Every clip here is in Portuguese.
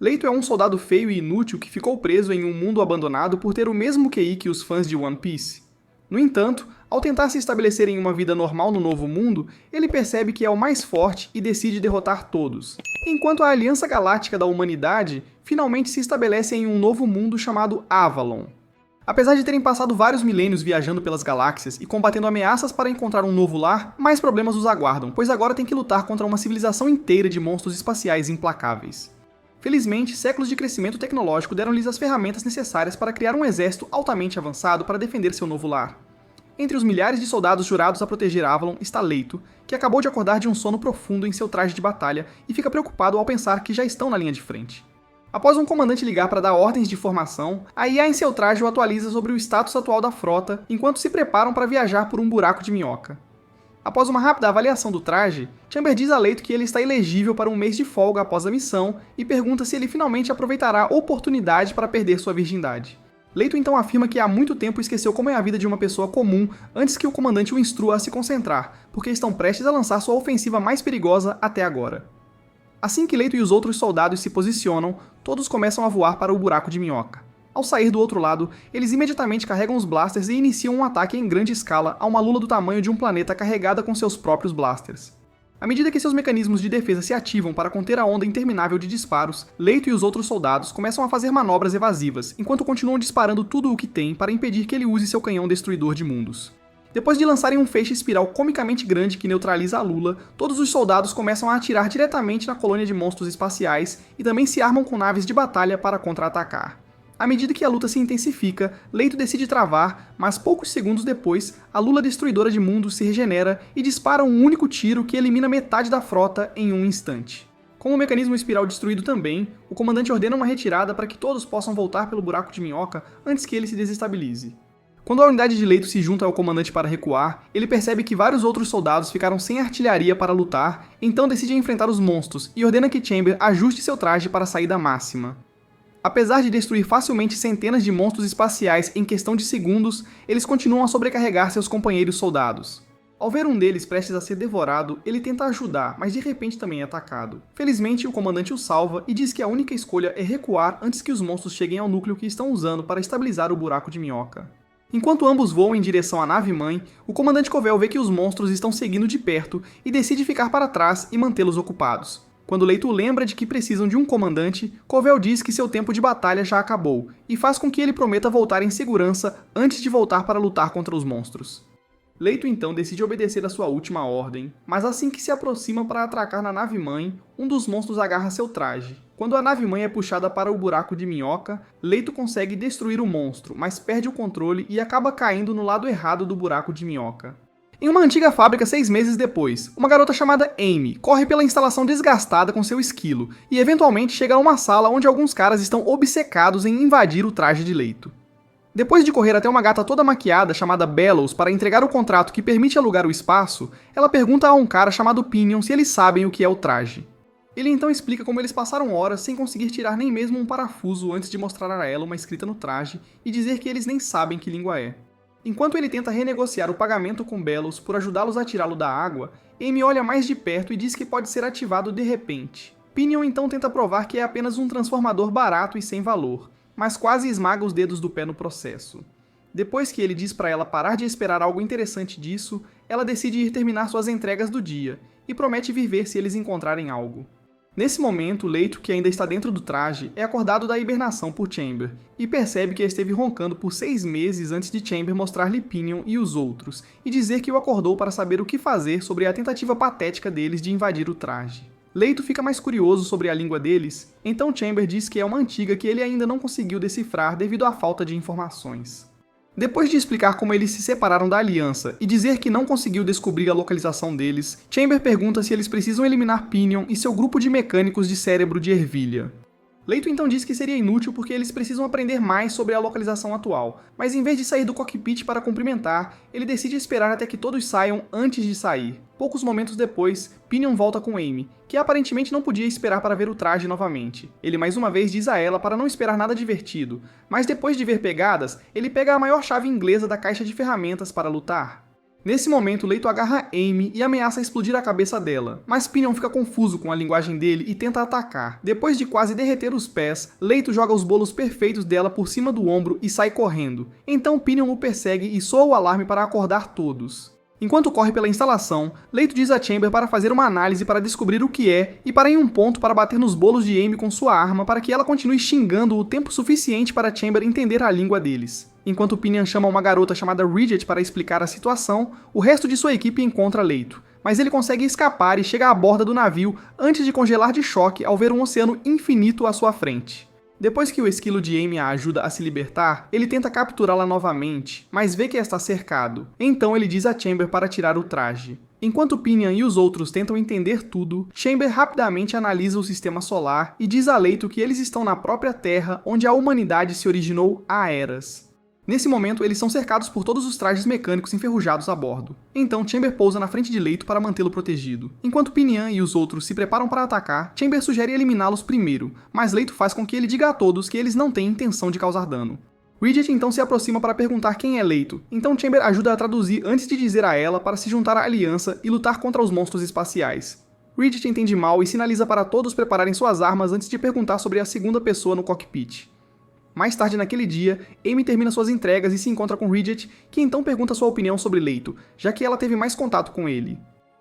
Leito é um soldado feio e inútil que ficou preso em um mundo abandonado por ter o mesmo QI que os fãs de One Piece. No entanto, ao tentar se estabelecer em uma vida normal no novo mundo, ele percebe que é o mais forte e decide derrotar todos. Enquanto a Aliança Galáctica da Humanidade finalmente se estabelece em um novo mundo chamado Avalon. Apesar de terem passado vários milênios viajando pelas galáxias e combatendo ameaças para encontrar um novo lar, mais problemas os aguardam, pois agora tem que lutar contra uma civilização inteira de monstros espaciais implacáveis. Felizmente, séculos de crescimento tecnológico deram-lhes as ferramentas necessárias para criar um exército altamente avançado para defender seu novo lar. Entre os milhares de soldados jurados a proteger Avalon está Leito, que acabou de acordar de um sono profundo em seu traje de batalha e fica preocupado ao pensar que já estão na linha de frente. Após um comandante ligar para dar ordens de formação, a IA em seu traje o atualiza sobre o status atual da frota, enquanto se preparam para viajar por um buraco de minhoca. Após uma rápida avaliação do traje, Chamber diz a Leito que ele está elegível para um mês de folga após a missão e pergunta se ele finalmente aproveitará a oportunidade para perder sua virgindade. Leito então afirma que há muito tempo esqueceu como é a vida de uma pessoa comum antes que o comandante o instrua a se concentrar, porque estão prestes a lançar sua ofensiva mais perigosa até agora. Assim que Leito e os outros soldados se posicionam, todos começam a voar para o buraco de minhoca. Ao sair do outro lado, eles imediatamente carregam os blasters e iniciam um ataque em grande escala a uma lula do tamanho de um planeta carregada com seus próprios blasters. À medida que seus mecanismos de defesa se ativam para conter a onda interminável de disparos, Leito e os outros soldados começam a fazer manobras evasivas, enquanto continuam disparando tudo o que tem para impedir que ele use seu canhão destruidor de mundos. Depois de lançarem um feixe espiral comicamente grande que neutraliza a lula, todos os soldados começam a atirar diretamente na colônia de monstros espaciais e também se armam com naves de batalha para contra-atacar. À medida que a luta se intensifica, Leito decide travar, mas poucos segundos depois, a lula destruidora de mundos se regenera e dispara um único tiro que elimina metade da frota em um instante. Com o mecanismo espiral destruído também, o comandante ordena uma retirada para que todos possam voltar pelo buraco de minhoca antes que ele se desestabilize. Quando a unidade de Leito se junta ao comandante para recuar, ele percebe que vários outros soldados ficaram sem artilharia para lutar, então decide enfrentar os monstros e ordena que Chamber ajuste seu traje para a saída máxima. Apesar de destruir facilmente centenas de monstros espaciais em questão de segundos, eles continuam a sobrecarregar seus companheiros soldados. Ao ver um deles prestes a ser devorado, ele tenta ajudar, mas de repente também é atacado. Felizmente, o comandante o salva e diz que a única escolha é recuar antes que os monstros cheguem ao núcleo que estão usando para estabilizar o buraco de minhoca. Enquanto ambos voam em direção à nave-mãe, o comandante Covell vê que os monstros estão seguindo de perto e decide ficar para trás e mantê-los ocupados. Quando Leito lembra de que precisam de um comandante, Covell diz que seu tempo de batalha já acabou, e faz com que ele prometa voltar em segurança antes de voltar para lutar contra os monstros. Leito então decide obedecer a sua última ordem, mas assim que se aproxima para atracar na nave-mãe, um dos monstros agarra seu traje. Quando a nave-mãe é puxada para o buraco de minhoca, Leito consegue destruir o monstro, mas perde o controle e acaba caindo no lado errado do buraco de minhoca. Em uma antiga fábrica 6 meses depois, uma garota chamada Amy corre pela instalação desgastada com seu esquilo e eventualmente chega a uma sala onde alguns caras estão obcecados em invadir o traje de Leito. Depois de correr até uma gata toda maquiada chamada Bellows para entregar o contrato que permite alugar o espaço, ela pergunta a um cara chamado Pinion se eles sabem o que é o traje. Ele então explica como eles passaram horas sem conseguir tirar nem mesmo um parafuso antes de mostrar a ela uma escrita no traje e dizer que eles nem sabem que língua é. Enquanto ele tenta renegociar o pagamento com Bellows por ajudá-los a tirá-lo da água, Amy olha mais de perto e diz que pode ser ativado de repente. Pinion então tenta provar que é apenas um transformador barato e sem valor, mas quase esmaga os dedos do pé no processo. Depois que ele diz para ela parar de esperar algo interessante disso, ela decide ir terminar suas entregas do dia, e promete vir ver se eles encontrarem algo. Nesse momento, Leito, que ainda está dentro do traje, é acordado da hibernação por Chamber, e percebe que esteve roncando por 6 meses antes de Chamber mostrar-lhe Pinion e os outros, e dizer que o acordou para saber o que fazer sobre a tentativa patética deles de invadir o traje. Leito fica mais curioso sobre a língua deles, então Chamber diz que é uma antiga que ele ainda não conseguiu decifrar devido à falta de informações. Depois de explicar como eles se separaram da aliança e dizer que não conseguiu descobrir a localização deles, Chamber pergunta se eles precisam eliminar Pinion e seu grupo de mecânicos de cérebro de ervilha. Leito então diz que seria inútil porque eles precisam aprender mais sobre a localização atual, mas em vez de sair do cockpit para cumprimentar, ele decide esperar até que todos saiam antes de sair. Poucos momentos depois, Pinion volta com Amy, que aparentemente não podia esperar para ver o traje novamente. Ele mais uma vez diz a ela para não esperar nada divertido, mas depois de ver pegadas, ele pega a maior chave inglesa da caixa de ferramentas para lutar. Nesse momento, Leito agarra Amy e ameaça explodir a cabeça dela, mas Pinion fica confuso com a linguagem dele e tenta atacar. Depois de quase derreter os pés, Leito joga os bolos perfeitos dela por cima do ombro e sai correndo. Então Pinion o persegue e soa o alarme para acordar todos. Enquanto corre pela instalação, Leito diz a Chamber para fazer uma análise para descobrir o que é e para em um ponto para bater nos bolos de Amy com sua arma para que ela continue xingando o tempo suficiente para Chamber entender a língua deles. Enquanto Pinion chama uma garota chamada Ridget para explicar a situação, o resto de sua equipe encontra Leito, mas ele consegue escapar e chega à borda do navio antes de congelar de choque ao ver um oceano infinito à sua frente. Depois que o esquilo de Amy a ajuda a se libertar, ele tenta capturá-la novamente, mas vê que está cercado. Então ele diz a Chamber para tirar o traje. Enquanto Pinion e os outros tentam entender tudo, Chamber rapidamente analisa o sistema solar e diz a Leito que eles estão na própria Terra onde a humanidade se originou há eras. Nesse momento, eles são cercados por todos os trajes mecânicos enferrujados a bordo. Então, Chamber pousa na frente de Leito para mantê-lo protegido. Enquanto Pinion e os outros se preparam para atacar, Chamber sugere eliminá-los primeiro, mas Leito faz com que ele diga a todos que eles não têm intenção de causar dano. Ridget então se aproxima para perguntar quem é Leito, então Chamber ajuda a traduzir antes de dizer a ela para se juntar à aliança e lutar contra os monstros espaciais. Ridget entende mal e sinaliza para todos prepararem suas armas antes de perguntar sobre a segunda pessoa no cockpit. Mais tarde naquele dia, Amy termina suas entregas e se encontra com Ridget, que então pergunta sua opinião sobre Leito, já que ela teve mais contato com ele.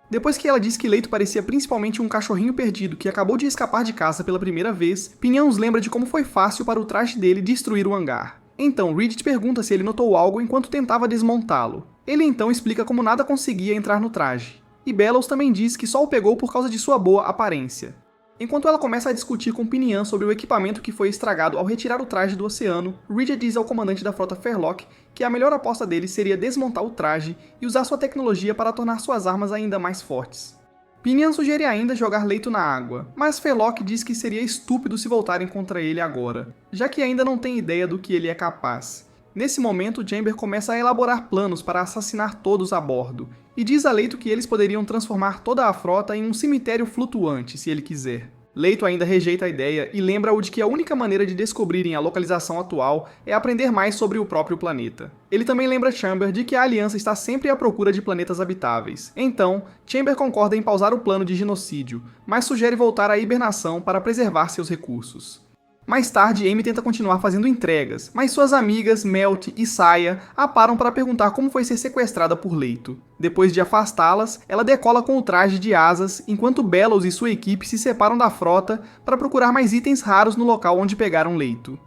Depois que ela diz que Leito parecia principalmente um cachorrinho perdido que acabou de escapar de casa pela primeira vez, Pinion nos lembra de como foi fácil para o traje dele destruir o hangar. Então Ridget pergunta se ele notou algo enquanto tentava desmontá-lo. Ele então explica como nada conseguia entrar no traje. E Bellows também diz que só o pegou por causa de sua boa aparência. Enquanto ela começa a discutir com Pinion sobre o equipamento que foi estragado ao retirar o traje do oceano, Ridget diz ao comandante da frota Fairlock que a melhor aposta dele seria desmontar o traje e usar sua tecnologia para tornar suas armas ainda mais fortes. Pinion sugere ainda jogar Leito na água, mas Fairlock diz que seria estúpido se voltarem contra ele agora, já que ainda não tem ideia do que ele é capaz. Nesse momento, Chamber começa a elaborar planos para assassinar todos a bordo, e diz a Leito que eles poderiam transformar toda a frota em um cemitério flutuante, se ele quiser. Leito ainda rejeita a ideia e lembra-o de que a única maneira de descobrirem a localização atual é aprender mais sobre o próprio planeta. Ele também lembra Chamber de que a Aliança está sempre à procura de planetas habitáveis. Então, Chamber concorda em pausar o plano de genocídio, mas sugere voltar à hibernação para preservar seus recursos. Mais tarde, Amy tenta continuar fazendo entregas, mas suas amigas, Melt e Saya, a param para perguntar como foi ser sequestrada por Leito. Depois de afastá-las, ela decola com o traje de asas, enquanto Bellows e sua equipe se separam da frota para procurar mais itens raros no local onde pegaram Leito.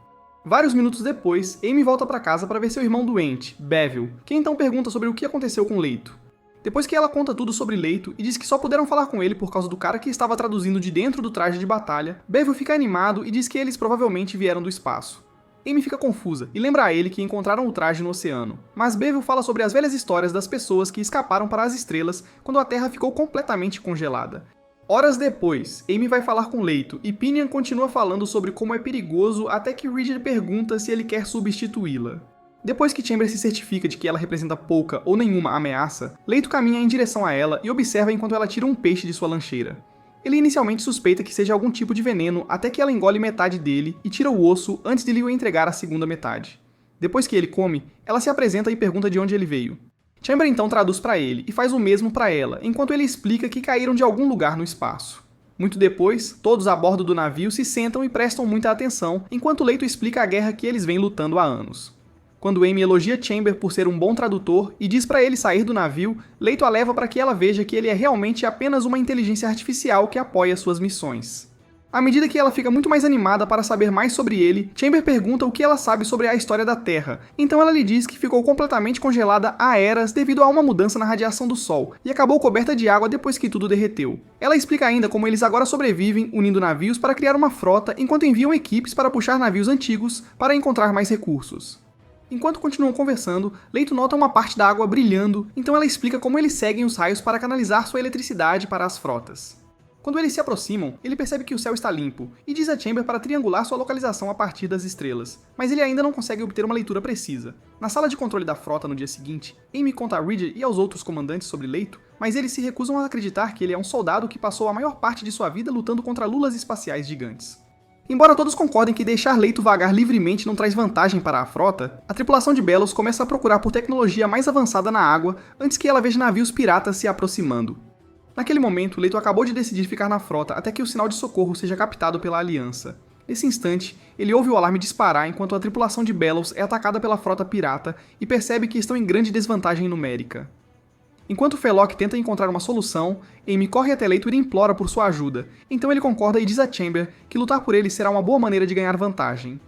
Vários minutos depois, Amy volta para casa para ver seu irmão doente, Bevil, que então pergunta sobre o que aconteceu com Leito. Depois que ela conta tudo sobre Leito e diz que só puderam falar com ele por causa do cara que estava traduzindo de dentro do traje de batalha, Bevil fica animado e diz que eles provavelmente vieram do espaço. Amy fica confusa e lembra a ele que encontraram o traje no oceano, mas Bevil fala sobre as velhas histórias das pessoas que escaparam para as estrelas quando a Terra ficou completamente congelada. Horas depois, Amy vai falar com Leito e Pinion continua falando sobre como é perigoso até que Ridget pergunta se ele quer substituí-la. Depois que Chamber se certifica de que ela representa pouca ou nenhuma ameaça, Leito caminha em direção a ela e observa enquanto ela tira um peixe de sua lancheira. Ele inicialmente suspeita que seja algum tipo de veneno até que ela engole metade dele e tira o osso antes de lhe entregar a segunda metade. Depois que ele come, ela se apresenta e pergunta de onde ele veio. Chamber então traduz para ele e faz o mesmo para ela, enquanto ele explica que caíram de algum lugar no espaço. Muito depois, todos a bordo do navio se sentam e prestam muita atenção, enquanto Leito explica a guerra que eles vêm lutando há anos. Quando Amy elogia Chamber por ser um bom tradutor e diz para ele sair do navio, Leito a leva para que ela veja que ele é realmente apenas uma inteligência artificial que apoia suas missões. À medida que ela fica muito mais animada para saber mais sobre ele, Chamber pergunta o que ela sabe sobre a história da Terra, então ela lhe diz que ficou completamente congelada há eras devido a uma mudança na radiação do Sol, e acabou coberta de água depois que tudo derreteu. Ela explica ainda como eles agora sobrevivem unindo navios para criar uma frota enquanto enviam equipes para puxar navios antigos para encontrar mais recursos. Enquanto continuam conversando, Leito nota uma parte da água brilhando, então ela explica como eles seguem os raios para canalizar sua eletricidade para as frotas. Quando eles se aproximam, ele percebe que o céu está limpo, e diz a Chamber para triangular sua localização a partir das estrelas, mas ele ainda não consegue obter uma leitura precisa. Na sala de controle da frota no dia seguinte, Amy conta a Ridget e aos outros comandantes sobre Leito, mas eles se recusam a acreditar que ele é um soldado que passou a maior parte de sua vida lutando contra lulas espaciais gigantes. Embora todos concordem que deixar Leito vagar livremente não traz vantagem para a frota, a tripulação de Belos começa a procurar por tecnologia mais avançada na água antes que ela veja navios piratas se aproximando. Naquele momento, Leito acabou de decidir ficar na frota até que o sinal de socorro seja captado pela Aliança. Nesse instante, ele ouve o alarme disparar enquanto a tripulação de Belos é atacada pela frota pirata e percebe que estão em grande desvantagem numérica. Enquanto Felok tenta encontrar uma solução, Amy corre até Leito e implora por sua ajuda, então ele concorda e diz a Chamber que lutar por ele será uma boa maneira de ganhar vantagem.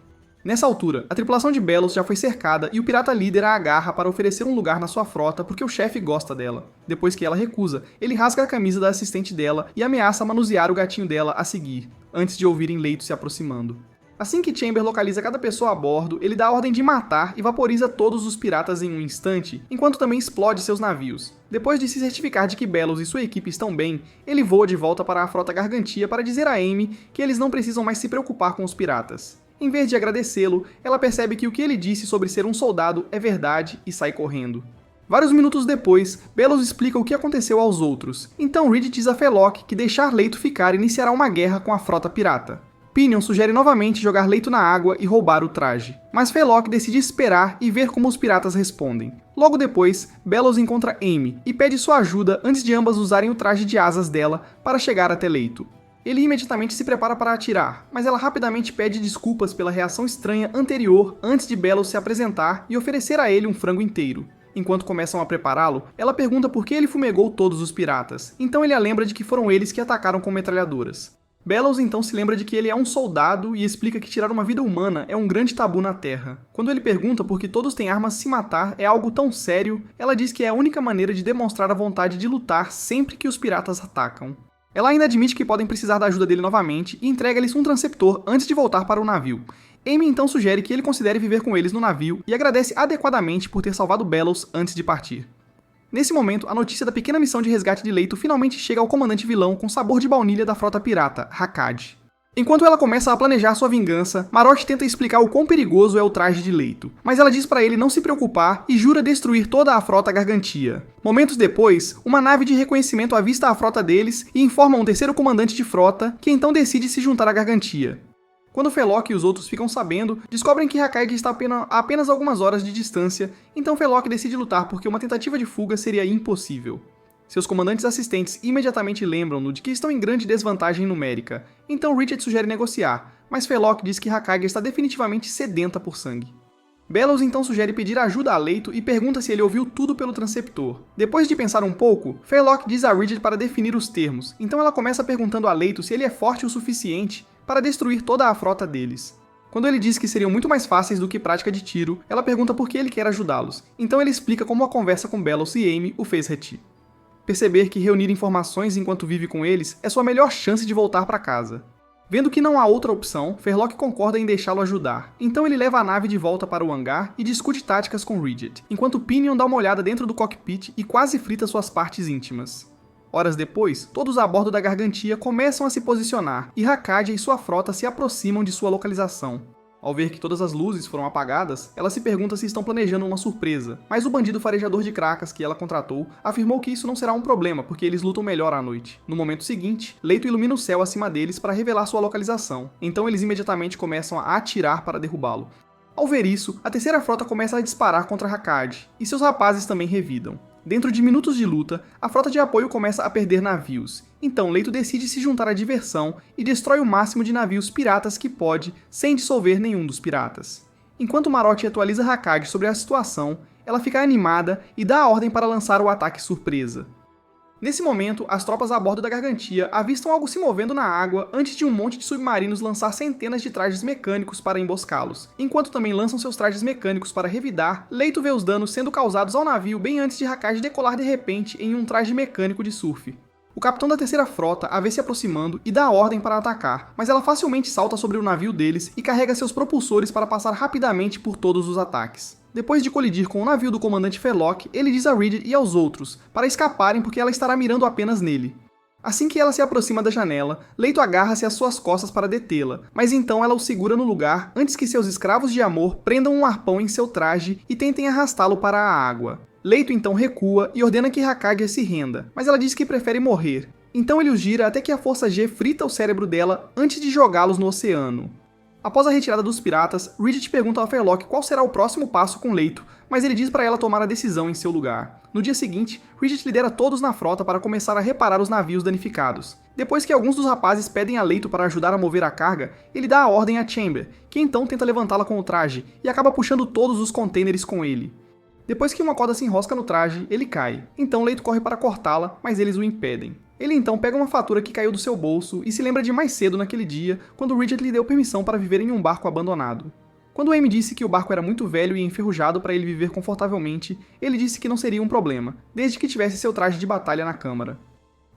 Nessa altura, a tripulação de Belos já foi cercada e o pirata líder a agarra para oferecer um lugar na sua frota porque o chefe gosta dela. Depois que ela recusa, ele rasga a camisa da assistente dela e ameaça manusear o gatinho dela a seguir, antes de ouvirem Leito se aproximando. Assim que Chamber localiza cada pessoa a bordo, ele dá a ordem de matar e vaporiza todos os piratas em um instante, enquanto também explode seus navios. Depois de se certificar de que Belos e sua equipe estão bem, ele voa de volta para a frota Gargantia para dizer a Amy que eles não precisam mais se preocupar com os piratas. Em vez de agradecê-lo, ela percebe que o que ele disse sobre ser um soldado é verdade e sai correndo. Vários minutos depois, Belos explica o que aconteceu aos outros, então Reed diz a Felok que deixar Leito ficar iniciará uma guerra com a frota pirata. Pinion sugere novamente jogar Leito na água e roubar o traje, mas Felok decide esperar e ver como os piratas respondem. Logo depois, Belos encontra Amy e pede sua ajuda antes de ambas usarem o traje de asas dela para chegar até Leito. Ele imediatamente se prepara para atirar, mas ela rapidamente pede desculpas pela reação estranha anterior antes de Belos se apresentar e oferecer a ele um frango inteiro. Enquanto começam a prepará-lo, ela pergunta por que ele fumegou todos os piratas, então ele a lembra de que foram eles que atacaram com metralhadoras. Belos então se lembra de que ele é um soldado e explica que tirar uma vida humana é um grande tabu na Terra. Quando ele pergunta por que todos têm armas se matar é algo tão sério, ela diz que é a única maneira de demonstrar a vontade de lutar sempre que os piratas atacam. Ela ainda admite que podem precisar da ajuda dele novamente e entrega-lhes um transceptor antes de voltar para o navio. Amy então sugere que ele considere viver com eles no navio e agradece adequadamente por ter salvado Belos antes de partir. Nesse momento, a notícia da pequena missão de resgate de Leito finalmente chega ao comandante vilão com sabor de baunilha da frota pirata, Hakkad. Enquanto ela começa a planejar sua vingança, Marot tenta explicar o quão perigoso é o traje de Leito, mas ela diz para ele não se preocupar e jura destruir toda a frota Gargantia. Momentos depois, uma nave de reconhecimento avista a frota deles e informa um terceiro comandante de frota, que então decide se juntar à Gargantia. Quando Felok e os outros ficam sabendo, descobrem que Hakkad está a apenas algumas horas de distância, então Felok decide lutar porque uma tentativa de fuga seria impossível. Seus comandantes assistentes imediatamente lembram-no de que estão em grande desvantagem numérica, então Richard sugere negociar, mas Felok diz que Hakkad está definitivamente sedenta por sangue. Belos então sugere pedir ajuda a Leito e pergunta se ele ouviu tudo pelo transceptor. Depois de pensar um pouco, Felok diz a Rigid para definir os termos, então ela começa perguntando a Leito se ele é forte o suficiente para destruir toda a frota deles. Quando ele diz que seriam muito mais fáceis do que prática de tiro, ela pergunta por que ele quer ajudá-los, então ele explica como a conversa com Belos e Amy o fez retir. Perceber que reunir informações enquanto vive com eles é sua melhor chance de voltar para casa. Vendo que não há outra opção, Felok concorda em deixá-lo ajudar, então ele leva a nave de volta para o hangar e discute táticas com Rigid, enquanto Pinion dá uma olhada dentro do cockpit e quase frita suas partes íntimas. Horas depois, todos a bordo da Gargantia começam a se posicionar e Hakkad e sua frota se aproximam de sua localização. Ao ver que todas as luzes foram apagadas, ela se pergunta se estão planejando uma surpresa, mas o bandido farejador de Cracas que ela contratou afirmou que isso não será um problema, porque eles lutam melhor à noite. No momento seguinte, Leito ilumina o céu acima deles para revelar sua localização, então eles imediatamente começam a atirar para derrubá-lo. Ao ver isso, a terceira frota começa a disparar contra Hakkad, e seus rapazes também revidam. Dentro de minutos de luta, a frota de apoio começa a perder navios, então Leito decide se juntar à diversão e destrói o máximo de navios piratas que pode, sem dissolver nenhum dos piratas. Enquanto Marot atualiza Hakkad sobre a situação, ela fica animada e dá a ordem para lançar o ataque surpresa. Nesse momento, as tropas a bordo da Gargantia avistam algo se movendo na água antes de um monte de submarinos lançar centenas de trajes mecânicos para emboscá-los. Enquanto também lançam seus trajes mecânicos para revidar, Leito vê os danos sendo causados ao navio bem antes de Hakkad decolar de repente em um traje mecânico de surf. O capitão da terceira frota a vê se aproximando e dá a ordem para atacar, mas ela facilmente salta sobre o navio deles e carrega seus propulsores para passar rapidamente por todos os ataques. Depois de colidir com o navio do comandante Felok, ele diz a Rigid e aos outros para escaparem porque ela estará mirando apenas nele. Assim que ela se aproxima da janela, Leito agarra-se às suas costas para detê-la, mas então ela o segura no lugar antes que seus escravos de amor prendam um arpão em seu traje e tentem arrastá-lo para a água. Leito então recua e ordena que Hakkad se renda, mas ela diz que prefere morrer. Então ele os gira até que a força G frita o cérebro dela antes de jogá-los no oceano. Após a retirada dos piratas, Ridget pergunta a Fairlock qual será o próximo passo com Leito, mas ele diz para ela tomar a decisão em seu lugar. No dia seguinte, Ridget lidera todos na frota para começar a reparar os navios danificados. Depois que alguns dos rapazes pedem a Leito para ajudar a mover a carga, ele dá a ordem a Chamber, que então tenta levantá-la com o traje e acaba puxando todos os contêineres com ele. Depois que uma corda se enrosca no traje, ele cai. Então Leito corre para cortá-la, mas eles o impedem. Ele então pega uma fatura que caiu do seu bolso e se lembra de mais cedo naquele dia, quando Ridget lhe deu permissão para viver em um barco abandonado. Quando Amy disse que o barco era muito velho e enferrujado para ele viver confortavelmente, ele disse que não seria um problema, desde que tivesse seu traje de batalha na câmara.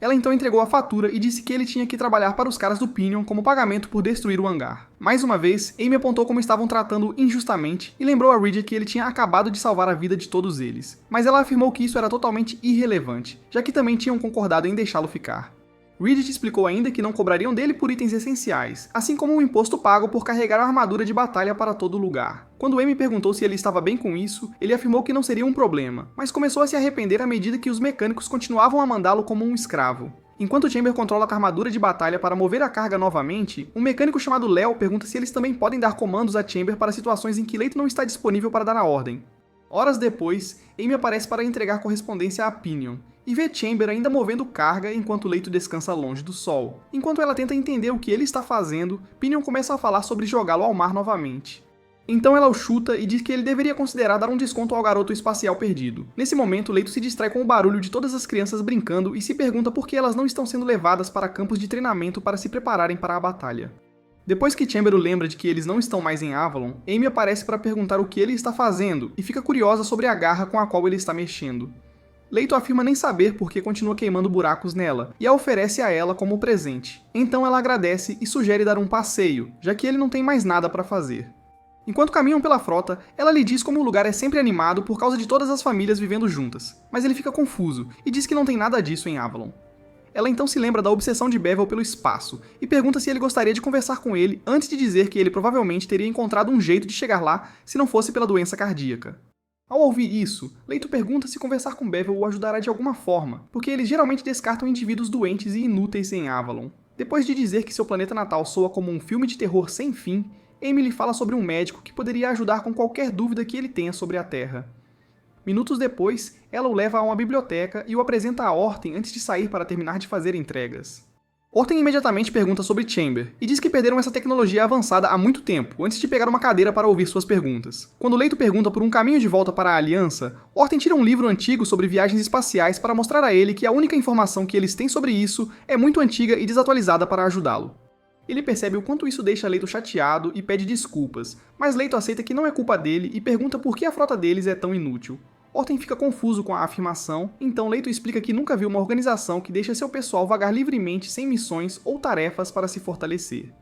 Ela então entregou a fatura e disse que ele tinha que trabalhar para os caras do Pinion como pagamento por destruir o hangar. Mais uma vez, Amy apontou como estavam tratando injustamente e lembrou a Ridget que ele tinha acabado de salvar a vida de todos eles. Mas ela afirmou que isso era totalmente irrelevante, já que também tinham concordado em deixá-lo ficar. Ridget explicou ainda que não cobrariam dele por itens essenciais, assim como um imposto pago por carregar a armadura de batalha para todo lugar. Quando Amy perguntou se ele estava bem com isso, ele afirmou que não seria um problema, mas começou a se arrepender à medida que os mecânicos continuavam a mandá-lo como um escravo. Enquanto Chamber controla a armadura de batalha para mover a carga novamente, um mecânico chamado Léo pergunta se eles também podem dar comandos a Chamber para situações em que Leito não está disponível para dar a ordem. Horas depois, Amy aparece para entregar correspondência a Pinion, e vê Chamber ainda movendo carga enquanto Leito descansa longe do sol. Enquanto ela tenta entender o que ele está fazendo, Pinion começa a falar sobre jogá-lo ao mar novamente. Então ela o chuta e diz que ele deveria considerar dar um desconto ao garoto espacial perdido. Nesse momento, Leito se distrai com o barulho de todas as crianças brincando e se pergunta por que elas não estão sendo levadas para campos de treinamento para se prepararem para a batalha. Depois que Chamber o lembra de que eles não estão mais em Avalon, Amy aparece para perguntar o que ele está fazendo e fica curiosa sobre a garra com a qual ele está mexendo. Leito afirma nem saber porque continua queimando buracos nela, e a oferece a ela como presente. Então ela agradece e sugere dar um passeio, já que ele não tem mais nada para fazer. Enquanto caminham pela frota, ela lhe diz como o lugar é sempre animado por causa de todas as famílias vivendo juntas, mas ele fica confuso e diz que não tem nada disso em Avalon. Ela então se lembra da obsessão de Bevel pelo espaço e pergunta se ele gostaria de conversar com ele antes de dizer que ele provavelmente teria encontrado um jeito de chegar lá se não fosse pela doença cardíaca. Ao ouvir isso, Leito pergunta se conversar com Bevel o ajudará de alguma forma, porque eles geralmente descartam indivíduos doentes e inúteis em Avalon. Depois de dizer que seu planeta natal soa como um filme de terror sem fim, Amy lhe fala sobre um médico que poderia ajudar com qualquer dúvida que ele tenha sobre a Terra. Minutos depois, ela o leva a uma biblioteca e o apresenta a Orten antes de sair para terminar de fazer entregas. Orten imediatamente pergunta sobre Chamber, e diz que perderam essa tecnologia avançada há muito tempo, antes de pegar uma cadeira para ouvir suas perguntas. Quando Leito pergunta por um caminho de volta para a Aliança, Orten tira um livro antigo sobre viagens espaciais para mostrar a ele que a única informação que eles têm sobre isso é muito antiga e desatualizada para ajudá-lo. Ele percebe o quanto isso deixa Leito chateado e pede desculpas, mas Leito aceita que não é culpa dele e pergunta por que a frota deles é tão inútil. Orten fica confuso com a afirmação, então Leito explica que nunca viu uma organização que deixa seu pessoal vagar livremente sem missões ou tarefas para se fortalecer.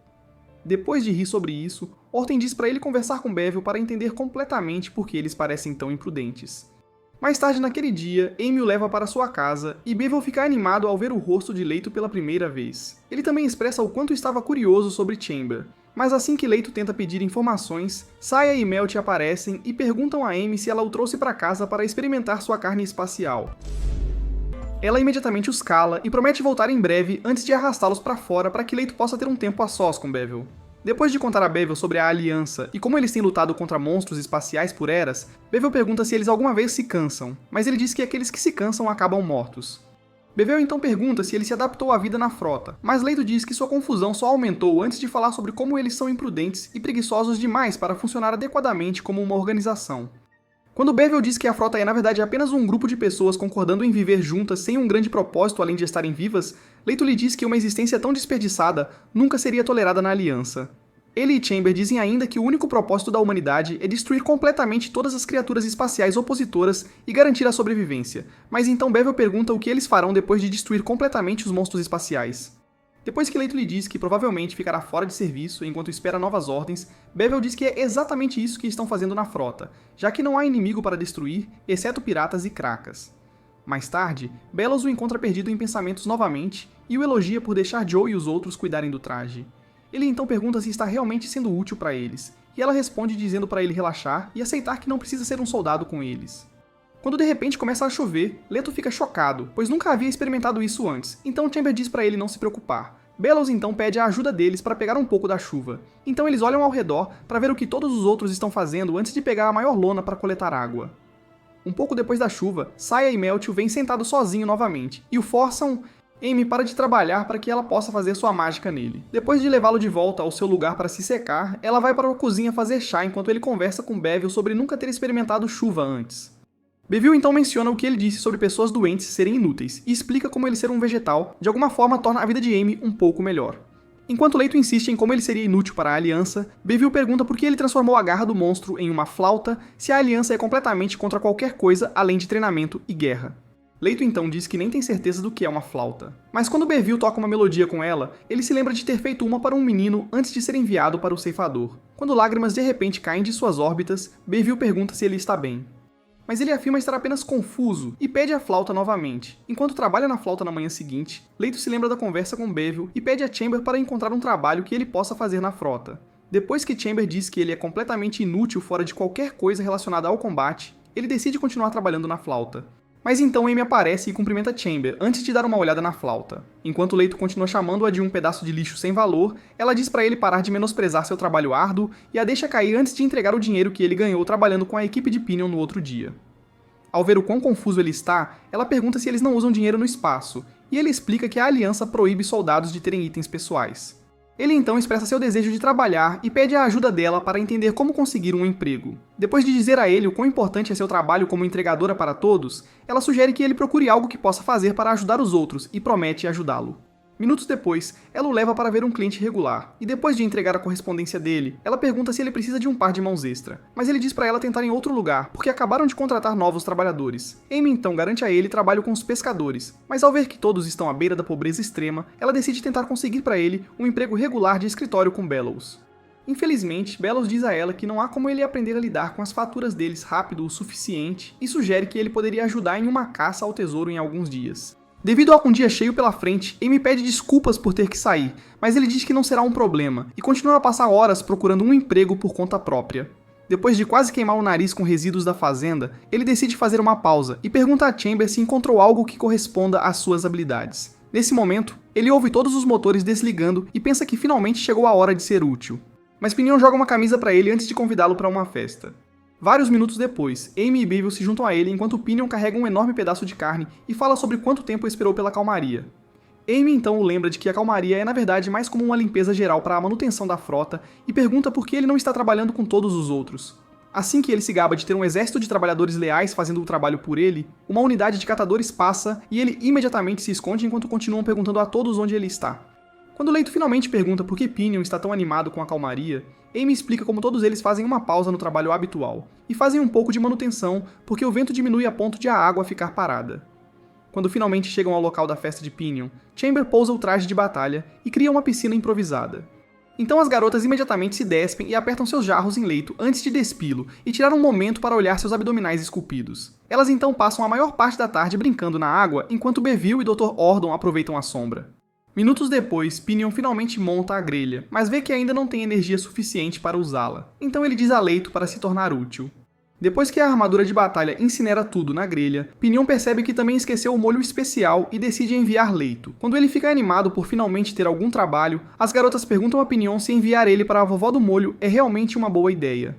Depois de rir sobre isso, Orten diz para ele conversar com Bevel para entender completamente por que eles parecem tão imprudentes. Mais tarde naquele dia, Amy o leva para sua casa e Bevel fica animado ao ver o rosto de Leito pela primeira vez. Ele também expressa o quanto estava curioso sobre Chamber. Mas assim que Leito tenta pedir informações, Saya e Melt aparecem e perguntam a Amy se ela o trouxe para casa para experimentar sua carne espacial. Ela imediatamente os cala e promete voltar em breve antes de arrastá-los para fora para que Leito possa ter um tempo a sós com Bevel. Depois de contar a Bevel sobre a Aliança e como eles têm lutado contra monstros espaciais por eras, Bevel pergunta se eles alguma vez se cansam, mas ele diz que aqueles que se cansam acabam mortos. Bevel então pergunta se ele se adaptou à vida na frota, mas Leito diz que sua confusão só aumentou antes de falar sobre como eles são imprudentes e preguiçosos demais para funcionar adequadamente como uma organização. Quando Bevel diz que a frota é na verdade apenas um grupo de pessoas concordando em viver juntas sem um grande propósito além de estarem vivas, Leito lhe diz que uma existência tão desperdiçada nunca seria tolerada na Aliança. Ele e Chamber dizem ainda que o único propósito da humanidade é destruir completamente todas as criaturas espaciais opositoras e garantir a sobrevivência, mas então Bevel pergunta o que eles farão depois de destruir completamente os monstros espaciais. Depois que Leito lhe diz que provavelmente ficará fora de serviço enquanto espera novas ordens, Bevel diz que é exatamente isso que estão fazendo na frota, já que não há inimigo para destruir, exceto piratas e cracas. Mais tarde, Belos o encontra perdido em pensamentos novamente e o elogia por deixar Joe e os outros cuidarem do traje. Ele então pergunta se está realmente sendo útil para eles, e ela responde dizendo para ele relaxar e aceitar que não precisa ser um soldado com eles. Quando de repente começa a chover, Leto fica chocado, pois nunca havia experimentado isso antes, então Chamber diz para ele não se preocupar. Bellows então pede a ajuda deles para pegar um pouco da chuva. Então eles olham ao redor para ver o que todos os outros estão fazendo antes de pegar a maior lona para coletar água. Um pouco depois da chuva, Saya e Melty o veem sentado sozinho novamente, e o forçam Amy para de trabalhar para que ela possa fazer sua mágica nele. Depois de levá-lo de volta ao seu lugar para se secar, ela vai para a cozinha fazer chá enquanto ele conversa com Bevel sobre nunca ter experimentado chuva antes. Bevel então menciona o que ele disse sobre pessoas doentes serem inúteis, e explica como ele ser um vegetal, de alguma forma torna a vida de Amy um pouco melhor. Enquanto Leto insiste em como ele seria inútil para a Aliança, Bevel pergunta por que ele transformou a garra do monstro em uma flauta se a Aliança é completamente contra qualquer coisa além de treinamento e guerra. Leto então diz que nem tem certeza do que é uma flauta. Mas quando Bevel toca uma melodia com ela, ele se lembra de ter feito uma para um menino antes de ser enviado para o ceifador. Quando lágrimas de repente caem de suas órbitas, Bevel pergunta se ele está bem. Mas ele afirma estar apenas confuso e pede a flauta novamente. Enquanto trabalha na flauta na manhã seguinte, Leto se lembra da conversa com Bevel e pede a Chamber para encontrar um trabalho que ele possa fazer na frota. Depois que Chamber diz que ele é completamente inútil fora de qualquer coisa relacionada ao combate, ele decide continuar trabalhando na flauta. Mas então Amy aparece e cumprimenta Chamber antes de dar uma olhada na flauta. Enquanto Leto continua chamando-a de um pedaço de lixo sem valor, ela diz para ele parar de menosprezar seu trabalho árduo e a deixa cair antes de entregar o dinheiro que ele ganhou trabalhando com a equipe de Pinion no outro dia. Ao ver o quão confuso ele está, ela pergunta se eles não usam dinheiro no espaço, e ele explica que a Aliança proíbe soldados de terem itens pessoais. Ele então expressa seu desejo de trabalhar e pede a ajuda dela para entender como conseguir um emprego. Depois de dizer a ele o quão importante é seu trabalho como entregadora para todos, ela sugere que ele procure algo que possa fazer para ajudar os outros e promete ajudá-lo. Minutos depois, ela o leva para ver um cliente regular, e depois de entregar a correspondência dele, ela pergunta se ele precisa de um par de mãos extra, mas ele diz para ela tentar em outro lugar, porque acabaram de contratar novos trabalhadores. Amy então garante a ele trabalho com os pescadores, mas ao ver que todos estão à beira da pobreza extrema, ela decide tentar conseguir para ele um emprego regular de escritório com Bellows. Infelizmente, Bellows diz a ela que não há como ele aprender a lidar com as faturas deles rápido o suficiente e sugere que ele poderia ajudar em uma caça ao tesouro em alguns dias. Devido a um dia cheio pela frente, Amy pede desculpas por ter que sair, mas ele diz que não será um problema, e continua a passar horas procurando um emprego por conta própria. Depois de quase queimar o nariz com resíduos da fazenda, ele decide fazer uma pausa e pergunta a Chamber se encontrou algo que corresponda às suas habilidades. Nesse momento, ele ouve todos os motores desligando e pensa que finalmente chegou a hora de ser útil. Mas Pinion joga uma camisa para ele antes de convidá-lo para uma festa. Vários minutos depois, Amy e Bevel se juntam a ele enquanto Pinion carrega um enorme pedaço de carne e fala sobre quanto tempo esperou pela calmaria. Amy então o lembra de que a calmaria é na verdade mais como uma limpeza geral para a manutenção da frota e pergunta por que ele não está trabalhando com todos os outros. Assim que ele se gaba de ter um exército de trabalhadores leais fazendo o trabalho por ele, uma unidade de catadores passa e ele imediatamente se esconde enquanto continuam perguntando a todos onde ele está. Quando Leto finalmente pergunta por que Pinion está tão animado com a calmaria, Amy explica como todos eles fazem uma pausa no trabalho habitual, e fazem um pouco de manutenção porque o vento diminui a ponto de a água ficar parada. Quando finalmente chegam ao local da festa de Pinion, Chamber pousa o traje de batalha e cria uma piscina improvisada. Então as garotas imediatamente se despem e apertam seus jarros em Leto antes de despi-lo e tirar um momento para olhar seus abdominais esculpidos. Elas então passam a maior parte da tarde brincando na água enquanto Bevel e Dr. Ordon aproveitam a sombra. Minutos depois, Pinion finalmente monta a grelha, mas vê que ainda não tem energia suficiente para usá-la. Então ele diz a Leto para se tornar útil. Depois que a armadura de batalha incinera tudo na grelha, Pinion percebe que também esqueceu o molho especial e decide enviar Leto. Quando ele fica animado por finalmente ter algum trabalho, as garotas perguntam a Pinion se enviar ele para a vovó do molho é realmente uma boa ideia.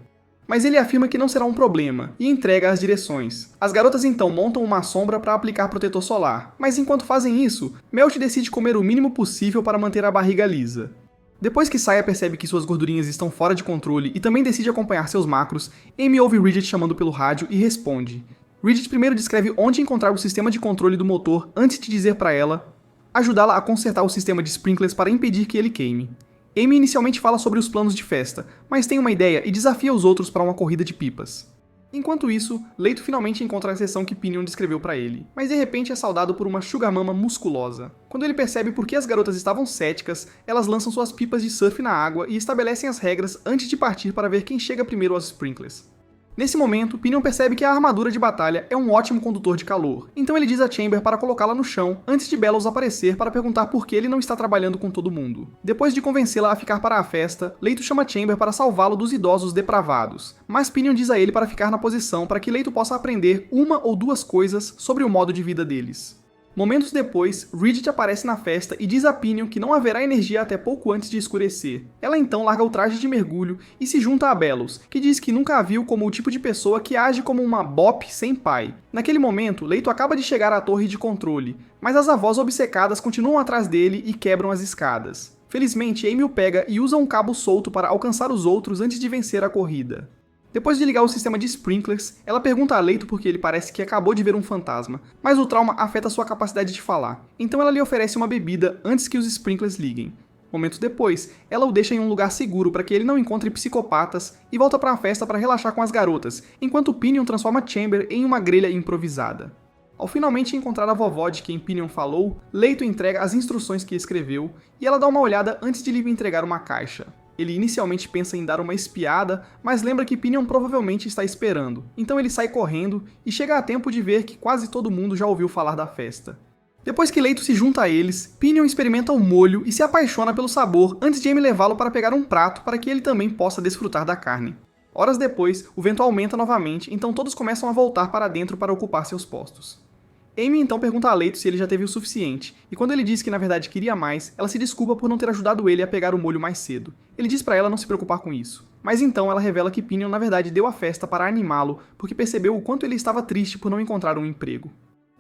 Mas ele afirma que não será um problema, e entrega as direções. As garotas então montam uma sombra para aplicar protetor solar, mas enquanto fazem isso, Melty decide comer o mínimo possível para manter a barriga lisa. Depois que Saya percebe que suas gordurinhas estão fora de controle e também decide acompanhar seus macros, Amy ouve Ridget chamando pelo rádio e responde. Ridget primeiro descreve onde encontrar o sistema de controle do motor antes de dizer para ela ajudá-la a consertar o sistema de sprinklers para impedir que ele queime. Amy inicialmente fala sobre os planos de festa, mas tem uma ideia e desafia os outros para uma corrida de pipas. Enquanto isso, Leto finalmente encontra a seção que Pinion descreveu para ele, mas de repente é saudado por uma sugar mama musculosa. Quando ele percebe por que as garotas estavam céticas, elas lançam suas pipas de surf na água e estabelecem as regras antes de partir para ver quem chega primeiro aos sprinklers. Nesse momento, Pinion percebe que a armadura de batalha é um ótimo condutor de calor, então ele diz a Chamber para colocá-la no chão antes de Bellows aparecer para perguntar por que ele não está trabalhando com todo mundo. Depois de convencê-la a ficar para a festa, Leito chama Chamber para salvá-lo dos idosos depravados, mas Pinion diz a ele para ficar na posição para que Leito possa aprender uma ou duas coisas sobre o modo de vida deles. Momentos depois, Ridget aparece na festa e diz a Pinion que não haverá energia até pouco antes de escurecer. Ela então larga o traje de mergulho e se junta a Bellows, que diz que nunca a viu como o tipo de pessoa que age como uma bop sem pai. Naquele momento, Leito acaba de chegar à torre de controle, mas as avós obcecadas continuam atrás dele e quebram as escadas. Felizmente, Amy o pega e usa um cabo solto para alcançar os outros antes de vencer a corrida. Depois de ligar o sistema de sprinklers, ela pergunta a Leito porque ele parece que acabou de ver um fantasma, mas o trauma afeta sua capacidade de falar, então ela lhe oferece uma bebida antes que os sprinklers liguem. Momentos depois, ela o deixa em um lugar seguro para que ele não encontre psicopatas e volta para a festa para relaxar com as garotas, enquanto Pinion transforma Chamber em uma grelha improvisada. Ao finalmente encontrar a vovó de quem Pinion falou, Leito entrega as instruções que escreveu e ela dá uma olhada antes de lhe entregar uma caixa. Ele inicialmente pensa em dar uma espiada, mas lembra que Pinion provavelmente está esperando, então ele sai correndo e chega a tempo de ver que quase todo mundo já ouviu falar da festa. Depois que Leito se junta a eles, Pinion experimenta o molho e se apaixona pelo sabor antes de Amy levá-lo para pegar um prato para que ele também possa desfrutar da carne. Horas depois, o vento aumenta novamente, então todos começam a voltar para dentro para ocupar seus postos. Amy então pergunta a Leito se ele já teve o suficiente, e quando ele diz que na verdade queria mais, ela se desculpa por não ter ajudado ele a pegar o molho mais cedo. Ele diz pra ela não se preocupar com isso. Mas então ela revela que Pinion na verdade deu a festa para animá-lo, porque percebeu o quanto ele estava triste por não encontrar um emprego.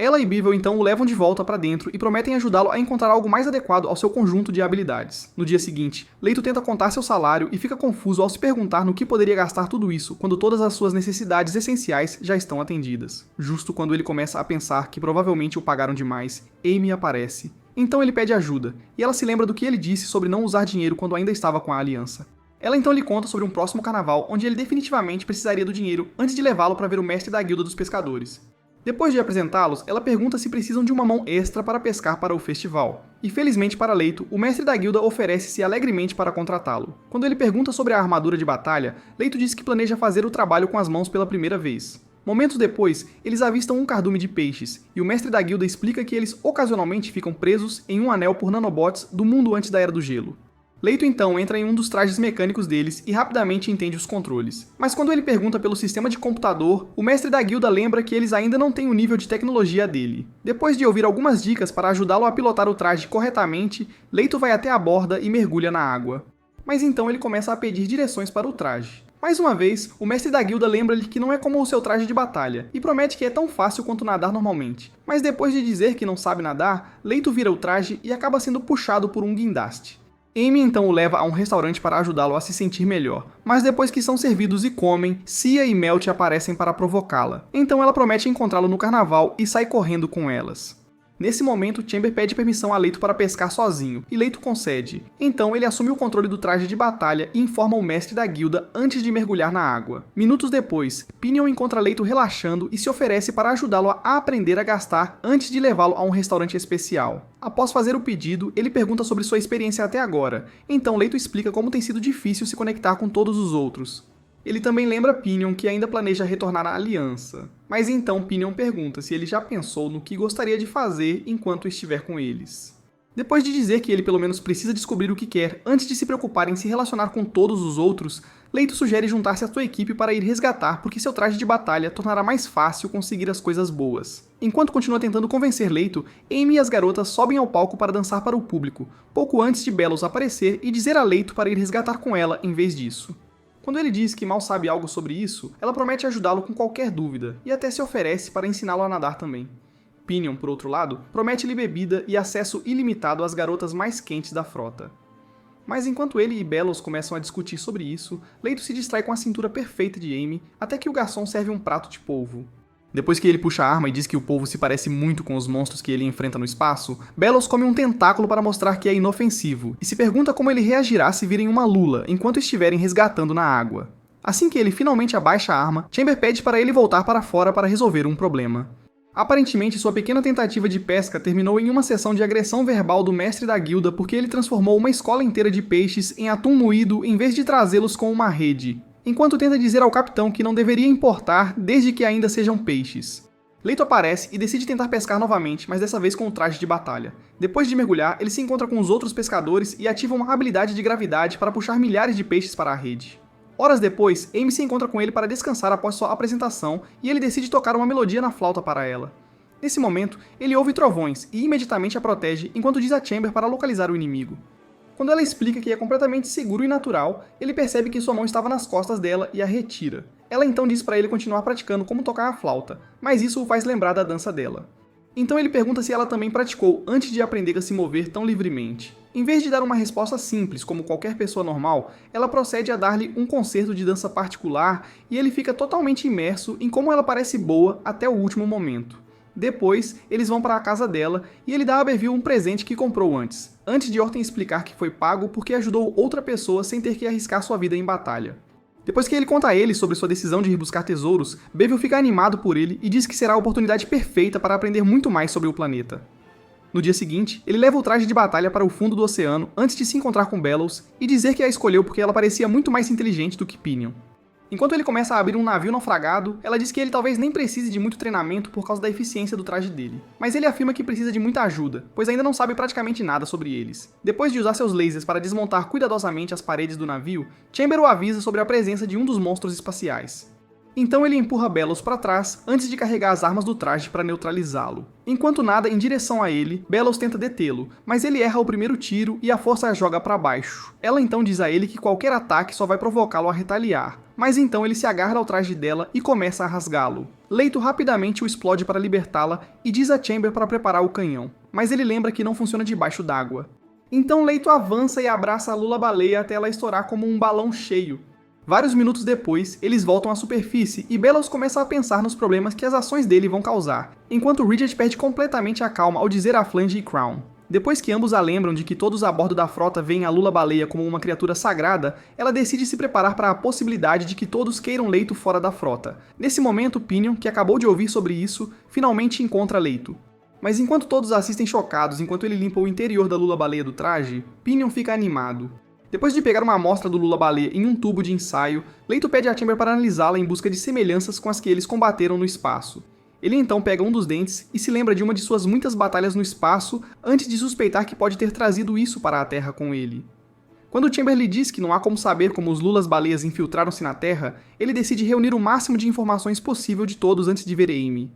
Ela e Bevel então o levam de volta para dentro e prometem ajudá-lo a encontrar algo mais adequado ao seu conjunto de habilidades. No dia seguinte, Leito tenta contar seu salário e fica confuso ao se perguntar no que poderia gastar tudo isso quando todas as suas necessidades essenciais já estão atendidas. Justo quando ele começa a pensar que provavelmente o pagaram demais, Amy aparece. Então ele pede ajuda, e ela se lembra do que ele disse sobre não usar dinheiro quando ainda estava com a aliança. Ela então lhe conta sobre um próximo carnaval onde ele definitivamente precisaria do dinheiro antes de levá-lo para ver o mestre da guilda dos pescadores. Depois de apresentá-los, ela pergunta se precisam de uma mão extra para pescar para o festival. E felizmente para Leito, o mestre da guilda oferece-se alegremente para contratá-lo. Quando ele pergunta sobre a armadura de batalha, Leito diz que planeja fazer o trabalho com as mãos pela primeira vez. Momentos depois, eles avistam um cardume de peixes, e o mestre da guilda explica que eles ocasionalmente ficam presos em um anel por nanobots do mundo antes da Era do Gelo. Leito então entra em um dos trajes mecânicos deles e rapidamente entende os controles. Mas quando ele pergunta pelo sistema de computador, o mestre da guilda lembra que eles ainda não têm o nível de tecnologia dele. Depois de ouvir algumas dicas para ajudá-lo a pilotar o traje corretamente, Leito vai até a borda e mergulha na água. Mas então ele começa a pedir direções para o traje. Mais uma vez, o mestre da guilda lembra-lhe que não é como o seu traje de batalha, e promete que é tão fácil quanto nadar normalmente. Mas depois de dizer que não sabe nadar, Leito vira o traje e acaba sendo puxado por um guindaste. Amy então o leva a um restaurante para ajudá-lo a se sentir melhor, mas depois que são servidos e comem, Cia e Melt aparecem para provocá-la. Então ela promete encontrá-lo no carnaval e sai correndo com elas. Nesse momento, Chamber pede permissão a Leito para pescar sozinho, e Leito concede. Então ele assume o controle do traje de batalha e informa o mestre da guilda antes de mergulhar na água. Minutos depois, Pinion encontra Leito relaxando e se oferece para ajudá-lo a aprender a gastar antes de levá-lo a um restaurante especial. Após fazer o pedido, ele pergunta sobre sua experiência até agora, então Leito explica como tem sido difícil se conectar com todos os outros. Ele também lembra Pinion que ainda planeja retornar à aliança. Mas então Pinion pergunta se ele já pensou no que gostaria de fazer enquanto estiver com eles. Depois de dizer que ele pelo menos precisa descobrir o que quer antes de se preocupar em se relacionar com todos os outros, Leito sugere juntar-se à sua equipe para ir resgatar porque seu traje de batalha tornará mais fácil conseguir as coisas boas. Enquanto continua tentando convencer Leito, Amy e as garotas sobem ao palco para dançar para o público, pouco antes de Bellows aparecer e dizer a Leito para ir resgatar com ela em vez disso. Quando ele diz que mal sabe algo sobre isso, ela promete ajudá-lo com qualquer dúvida, e até se oferece para ensiná-lo a nadar também. Pinion, por outro lado, promete-lhe bebida e acesso ilimitado às garotas mais quentes da frota. Mas enquanto ele e Bellows começam a discutir sobre isso, Leito se distrai com a cintura perfeita de Amy, até que o garçom serve um prato de polvo. Depois que ele puxa a arma e diz que o polvo se parece muito com os monstros que ele enfrenta no espaço, Bellows come um tentáculo para mostrar que é inofensivo, e se pergunta como ele reagirá se virem uma lula enquanto estiverem resgatando na água. Assim que ele finalmente abaixa a arma, Chamber pede para ele voltar para fora para resolver um problema. Aparentemente, sua pequena tentativa de pesca terminou em uma sessão de agressão verbal do mestre da guilda porque ele transformou uma escola inteira de peixes em atum moído em vez de trazê-los com uma rede. enquanto tenta dizer ao capitão que não deveria importar desde que ainda sejam peixes. Leito aparece e decide tentar pescar novamente, mas dessa vez com um traje de batalha. Depois de mergulhar, ele se encontra com os outros pescadores e ativa uma habilidade de gravidade para puxar milhares de peixes para a rede. Horas depois, Amy se encontra com ele para descansar após sua apresentação e ele decide tocar uma melodia na flauta para ela. Nesse momento, ele ouve trovões e imediatamente a protege enquanto diz a Chamber para localizar o inimigo. Quando ela explica que é completamente seguro e natural, ele percebe que sua mão estava nas costas dela e a retira. Ela então diz para ele continuar praticando como tocar a flauta, mas isso o faz lembrar da dança dela. Então ele pergunta se ela também praticou antes de aprender a se mover tão livremente. Em vez de dar uma resposta simples, como qualquer pessoa normal, ela procede a dar-lhe um concerto de dança particular e ele fica totalmente imerso em como ela parece boa até o último momento. Depois, eles vão para a casa dela e ele dá a Bevill um presente que comprou antes de Orten explicar que foi pago porque ajudou outra pessoa sem ter que arriscar sua vida em batalha. Depois que ele conta a ele sobre sua decisão de ir buscar tesouros, Bevill fica animado por ele e diz que será a oportunidade perfeita para aprender muito mais sobre o planeta. No dia seguinte, ele leva o traje de batalha para o fundo do oceano antes de se encontrar com Bellows e dizer que a escolheu porque ela parecia muito mais inteligente do que Pinion. Enquanto ele começa a abrir um navio naufragado, ela diz que ele talvez nem precise de muito treinamento por causa da eficiência do traje dele. Mas ele afirma que precisa de muita ajuda, pois ainda não sabe praticamente nada sobre eles. Depois de usar seus lasers para desmontar cuidadosamente as paredes do navio, Chamber o avisa sobre a presença de um dos monstros espaciais. Então ele empurra Bellows para trás antes de carregar as armas do traje para neutralizá-lo. Enquanto nada em direção a ele, Bellows tenta detê-lo, mas ele erra o primeiro tiro e a força a joga para baixo. Ela então diz a ele que qualquer ataque só vai provocá-lo a retaliar, mas então ele se agarra ao traje dela e começa a rasgá-lo. Leito rapidamente o explode para libertá-la e diz a Chamber para preparar o canhão, mas ele lembra que não funciona debaixo d'água. Então Leito avança e abraça a Lula-baleia até ela estourar como um balão cheio. Vários minutos depois, eles voltam à superfície e Bellows começa a pensar nos problemas que as ações dele vão causar, enquanto Rigid perde completamente a calma ao dizer a Flange e Crown. Depois que ambos a lembram de que todos a bordo da frota veem a Lula-baleia como uma criatura sagrada, ela decide se preparar para a possibilidade de que todos queiram Leito fora da frota. Nesse momento, Pinion, que acabou de ouvir sobre isso, finalmente encontra Leito. Mas enquanto todos assistem chocados enquanto ele limpa o interior da Lula-baleia do traje, Pinion fica animado. Depois de pegar uma amostra do Lula-baleia em um tubo de ensaio, Leito pede a Chamber para analisá-la em busca de semelhanças com as que eles combateram no espaço. Ele então pega um dos dentes e se lembra de uma de suas muitas batalhas no espaço antes de suspeitar que pode ter trazido isso para a Terra com ele. Quando Chamber lhe diz que não há como saber como os Lulas-baleias infiltraram-se na Terra, ele decide reunir o máximo de informações possível de todos antes de ver Amy.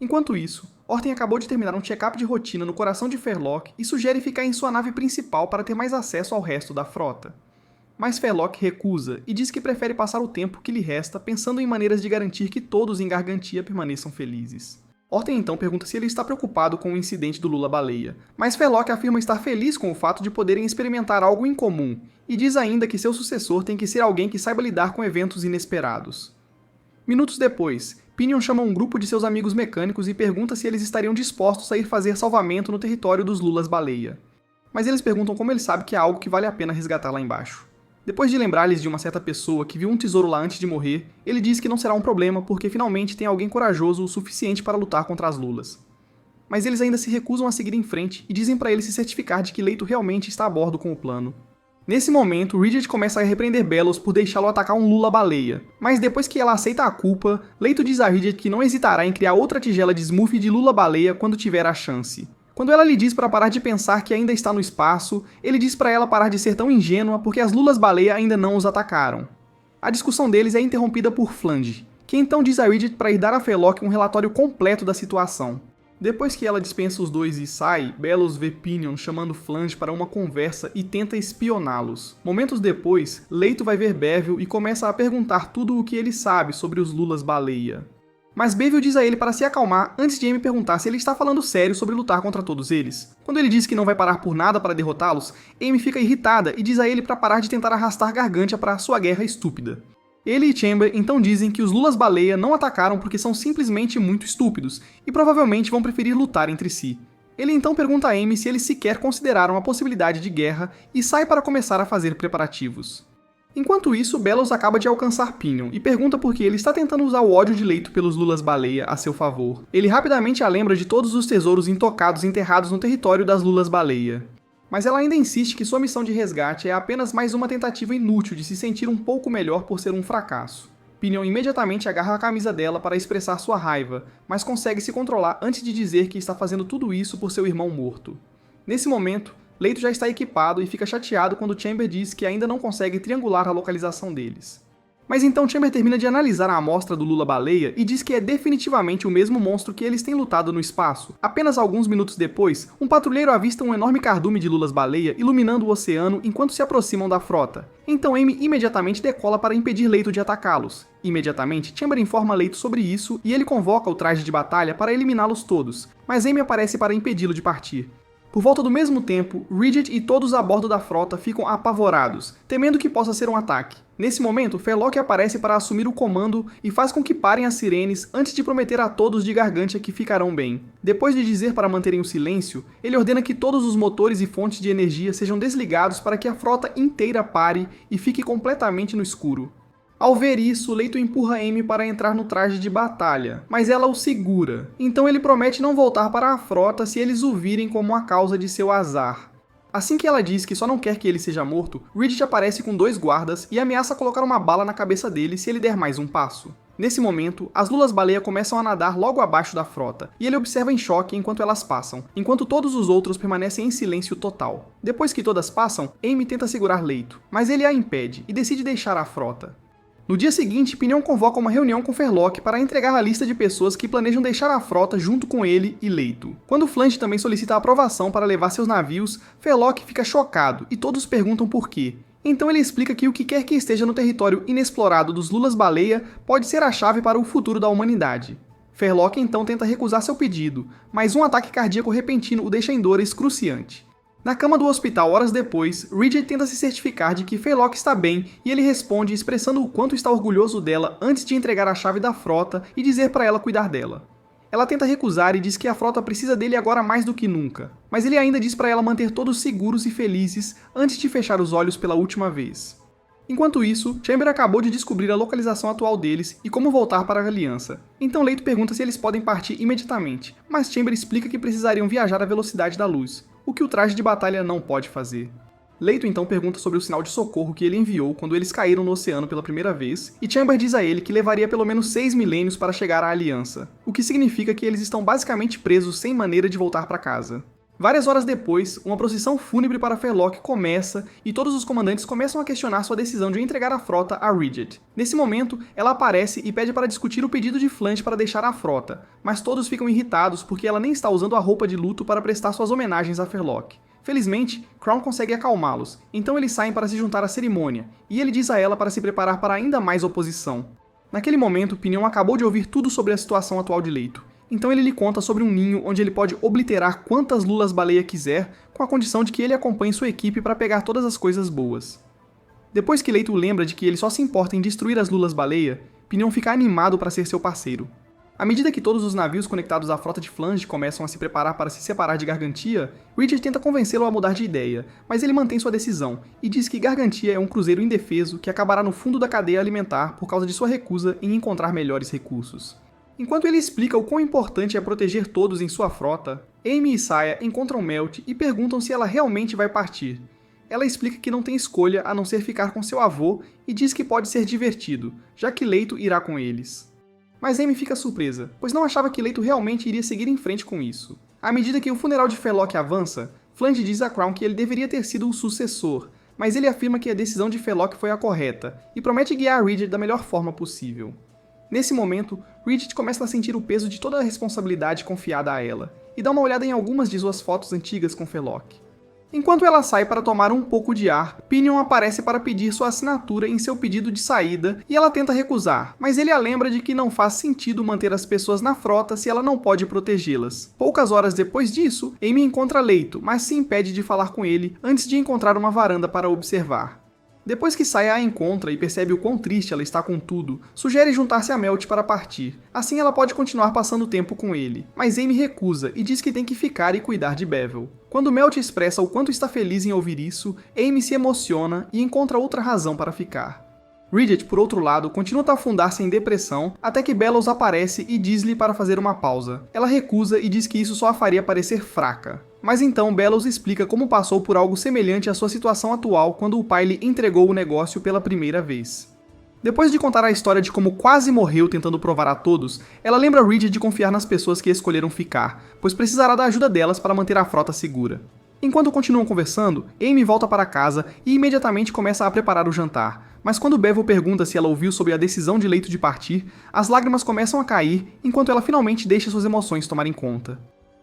Enquanto isso, Orten acabou de terminar um check-up de rotina no coração de Fairlock e sugere ficar em sua nave principal para ter mais acesso ao resto da frota. Mas Fairlock recusa e diz que prefere passar o tempo que lhe resta pensando em maneiras de garantir que todos em Gargantia permaneçam felizes. Orten então pergunta se ele está preocupado com o incidente do Lula-baleia, mas Fairlock afirma estar feliz com o fato de poderem experimentar algo em comum, e diz ainda que seu sucessor tem que ser alguém que saiba lidar com eventos inesperados. Minutos depois, Pinion chama um grupo de seus amigos mecânicos e pergunta se eles estariam dispostos a ir fazer salvamento no território dos Lulas-baleia. Mas eles perguntam como ele sabe que é algo que vale a pena resgatar lá embaixo. Depois de lembrar-lhes de uma certa pessoa que viu um tesouro lá antes de morrer, ele diz que não será um problema porque finalmente tem alguém corajoso o suficiente para lutar contra as Lulas. Mas eles ainda se recusam a seguir em frente e dizem para ele se certificar de que Leito realmente está a bordo com o plano. Nesse momento, Rigid começa a repreender Bellows por deixá-lo atacar um Lula-baleia, mas depois que ela aceita a culpa, Leito diz a Rigid que não hesitará em criar outra tigela de Smurf de Lula-baleia quando tiver a chance. Quando ela lhe diz para parar de pensar que ainda está no espaço, ele diz para ela parar de ser tão ingênua porque as Lulas-baleia ainda não os atacaram. A discussão deles é interrompida por Flange, que então diz a Rigid para ir dar a Fairlock um relatório completo da situação. Depois que ela dispensa os dois e sai, Bellows vê Pinion chamando Flange para uma conversa e tenta espioná-los. Momentos depois, Leito vai ver Bevill e começa a perguntar tudo o que ele sabe sobre os Lulas-baleia. Mas Bevill diz a ele para se acalmar antes de Amy perguntar se ele está falando sério sobre lutar contra todos eles. Quando ele diz que não vai parar por nada para derrotá-los, Amy fica irritada e diz a ele para parar de tentar arrastar Gargantia para sua guerra estúpida. Ele e Chamber então dizem que os Lulas-baleia não atacaram porque são simplesmente muito estúpidos e provavelmente vão preferir lutar entre si. Ele então pergunta a Amy se eles sequer consideraram a possibilidade de guerra e sai para começar a fazer preparativos. Enquanto isso, Bellows acaba de alcançar Pinion e pergunta por que ele está tentando usar o ódio de Leito pelos Lulas-baleia a seu favor. Ele rapidamente a lembra de todos os tesouros intocados enterrados no território das Lulas-baleia. Mas ela ainda insiste que sua missão de resgate é apenas mais uma tentativa inútil de se sentir um pouco melhor por ser um fracasso. Pinion imediatamente agarra a camisa dela para expressar sua raiva, mas consegue se controlar antes de dizer que está fazendo tudo isso por seu irmão morto. Nesse momento, Leito já está equipado e fica chateado quando Chamber diz que ainda não consegue triangular a localização deles. Mas então Chamber termina de analisar a amostra do Lula-baleia e diz que é definitivamente o mesmo monstro que eles têm lutado no espaço. Apenas alguns minutos depois, um patrulheiro avista um enorme cardume de lulas-baleia iluminando o oceano enquanto se aproximam da frota. Então Amy imediatamente decola para impedir Leito de atacá-los. Imediatamente, Chamber informa Leito sobre isso e ele convoca o traje de batalha para eliminá-los todos, mas Amy aparece para impedi-lo de partir. Por volta do mesmo tempo, Ridget e todos a bordo da frota ficam apavorados, temendo que possa ser um ataque. Nesse momento, Ferlock aparece para assumir o comando e faz com que parem as sirenes antes de prometer a todos de Gargantia que ficarão bem. Depois de dizer para manterem o silêncio, ele ordena que todos os motores e fontes de energia sejam desligados para que a frota inteira pare e fique completamente no escuro. Ao ver isso, Leito empurra Amy para entrar no traje de batalha, mas ela o segura. Então ele promete não voltar para a frota se eles o virem como a causa de seu azar. Assim que ela diz que só não quer que ele seja morto, Ridget aparece com 2 guardas e ameaça colocar uma bala na cabeça dele se ele der mais um passo. Nesse momento, as lulas-baleia começam a nadar logo abaixo da frota, e ele observa em choque enquanto elas passam, enquanto todos os outros permanecem em silêncio total. Depois que todas passam, Amy tenta segurar Leito, mas ele a impede e decide deixar a frota. No dia seguinte, Pinion convoca uma reunião com Ferlock para entregar a lista de pessoas que planejam deixar a frota junto com ele e Leito. Quando Flange também solicita a aprovação para levar seus navios, Ferlock fica chocado e todos perguntam por quê. Então ele explica que o que quer que esteja no território inexplorado dos lulas-baleia pode ser a chave para o futuro da humanidade. Ferlock então tenta recusar seu pedido, mas um ataque cardíaco repentino o deixa em dor excruciante. Na cama do hospital horas depois, Ridget tenta se certificar de que Ferlock está bem e ele responde expressando o quanto está orgulhoso dela antes de entregar a chave da frota e dizer para ela cuidar dela. Ela tenta recusar e diz que a frota precisa dele agora mais do que nunca, mas ele ainda diz para ela manter todos seguros e felizes antes de fechar os olhos pela última vez. Enquanto isso, Chamber acabou de descobrir a localização atual deles e como voltar para a Aliança. Então Leito pergunta se eles podem partir imediatamente, mas Chamber explica que precisariam viajar à velocidade da luz, o que o traje de batalha não pode fazer. Leito então pergunta sobre o sinal de socorro que ele enviou quando eles caíram no oceano pela primeira vez, e Chamber diz a ele que levaria pelo menos 6 milênios para chegar à Aliança, o que significa que eles estão basicamente presos sem maneira de voltar para casa. Várias horas depois, uma procissão fúnebre para Ferlock começa e todos os comandantes começam a questionar sua decisão de entregar a frota a Ridget. Nesse momento, ela aparece e pede para discutir o pedido de Flange para deixar a frota, mas todos ficam irritados porque ela nem está usando a roupa de luto para prestar suas homenagens a Ferlock. Felizmente, Crown consegue acalmá-los, então eles saem para se juntar à cerimônia, e ele diz a ela para se preparar para ainda mais oposição. Naquele momento, Pinion acabou de ouvir tudo sobre a situação atual de Leito. Então ele lhe conta sobre um ninho onde ele pode obliterar quantas lulas-baleia quiser, com a condição de que ele acompanhe sua equipe para pegar todas as coisas boas. Depois que Leito lembra de que ele só se importa em destruir as lulas-baleia, Pinion fica animado para ser seu parceiro. À medida que todos os navios conectados à frota de Flange começam a se preparar para se separar de Gargantia, Ridget tenta convencê-lo a mudar de ideia, mas ele mantém sua decisão e diz que Gargantia é um cruzeiro indefeso que acabará no fundo da cadeia alimentar por causa de sua recusa em encontrar melhores recursos. Enquanto ele explica o quão importante é proteger todos em sua frota, Amy e Saya encontram Melt e perguntam se ela realmente vai partir. Ela explica que não tem escolha a não ser ficar com seu avô e diz que pode ser divertido, já que Leito irá com eles. Mas Amy fica surpresa, pois não achava que Leito realmente iria seguir em frente com isso. À medida que o funeral de Ferlock avança, Flange diz a Crown que ele deveria ter sido o sucessor, mas ele afirma que a decisão de Ferlock foi a correta e promete guiar Ridget da melhor forma possível. Nesse momento, Ridget começa a sentir o peso de toda a responsabilidade confiada a ela, e dá uma olhada em algumas de suas fotos antigas com Ferlock. Enquanto ela sai para tomar um pouco de ar, Pinion aparece para pedir sua assinatura em seu pedido de saída e ela tenta recusar, mas ele a lembra de que não faz sentido manter as pessoas na frota se ela não pode protegê-las. Poucas horas depois disso, Amy encontra Leito, mas se impede de falar com ele antes de encontrar uma varanda para observar. Depois que Saya a encontra e percebe o quão triste ela está com tudo, sugere juntar-se a Melt para partir. Assim ela pode continuar passando tempo com ele, mas Amy recusa e diz que tem que ficar e cuidar de Bevel. Quando Melt expressa o quanto está feliz em ouvir isso, Amy se emociona e encontra outra razão para ficar. Bridget, por outro lado, continua a afundar-se em depressão até que Bellows aparece e diz-lhe para fazer uma pausa. Ela recusa e diz que isso só a faria parecer fraca. Mas então Bellows explica como passou por algo semelhante à sua situação atual quando o pai lhe entregou o negócio pela primeira vez. Depois de contar a história de como quase morreu tentando provar a todos, ela lembra Bridget de confiar nas pessoas que escolheram ficar, pois precisará da ajuda delas para manter a frota segura. Enquanto continuam conversando, Amy volta para casa e imediatamente começa a preparar o jantar. Mas quando Bevel pergunta se ela ouviu sobre a decisão de Leito de partir, as lágrimas começam a cair enquanto ela finalmente deixa suas emoções tomarem conta.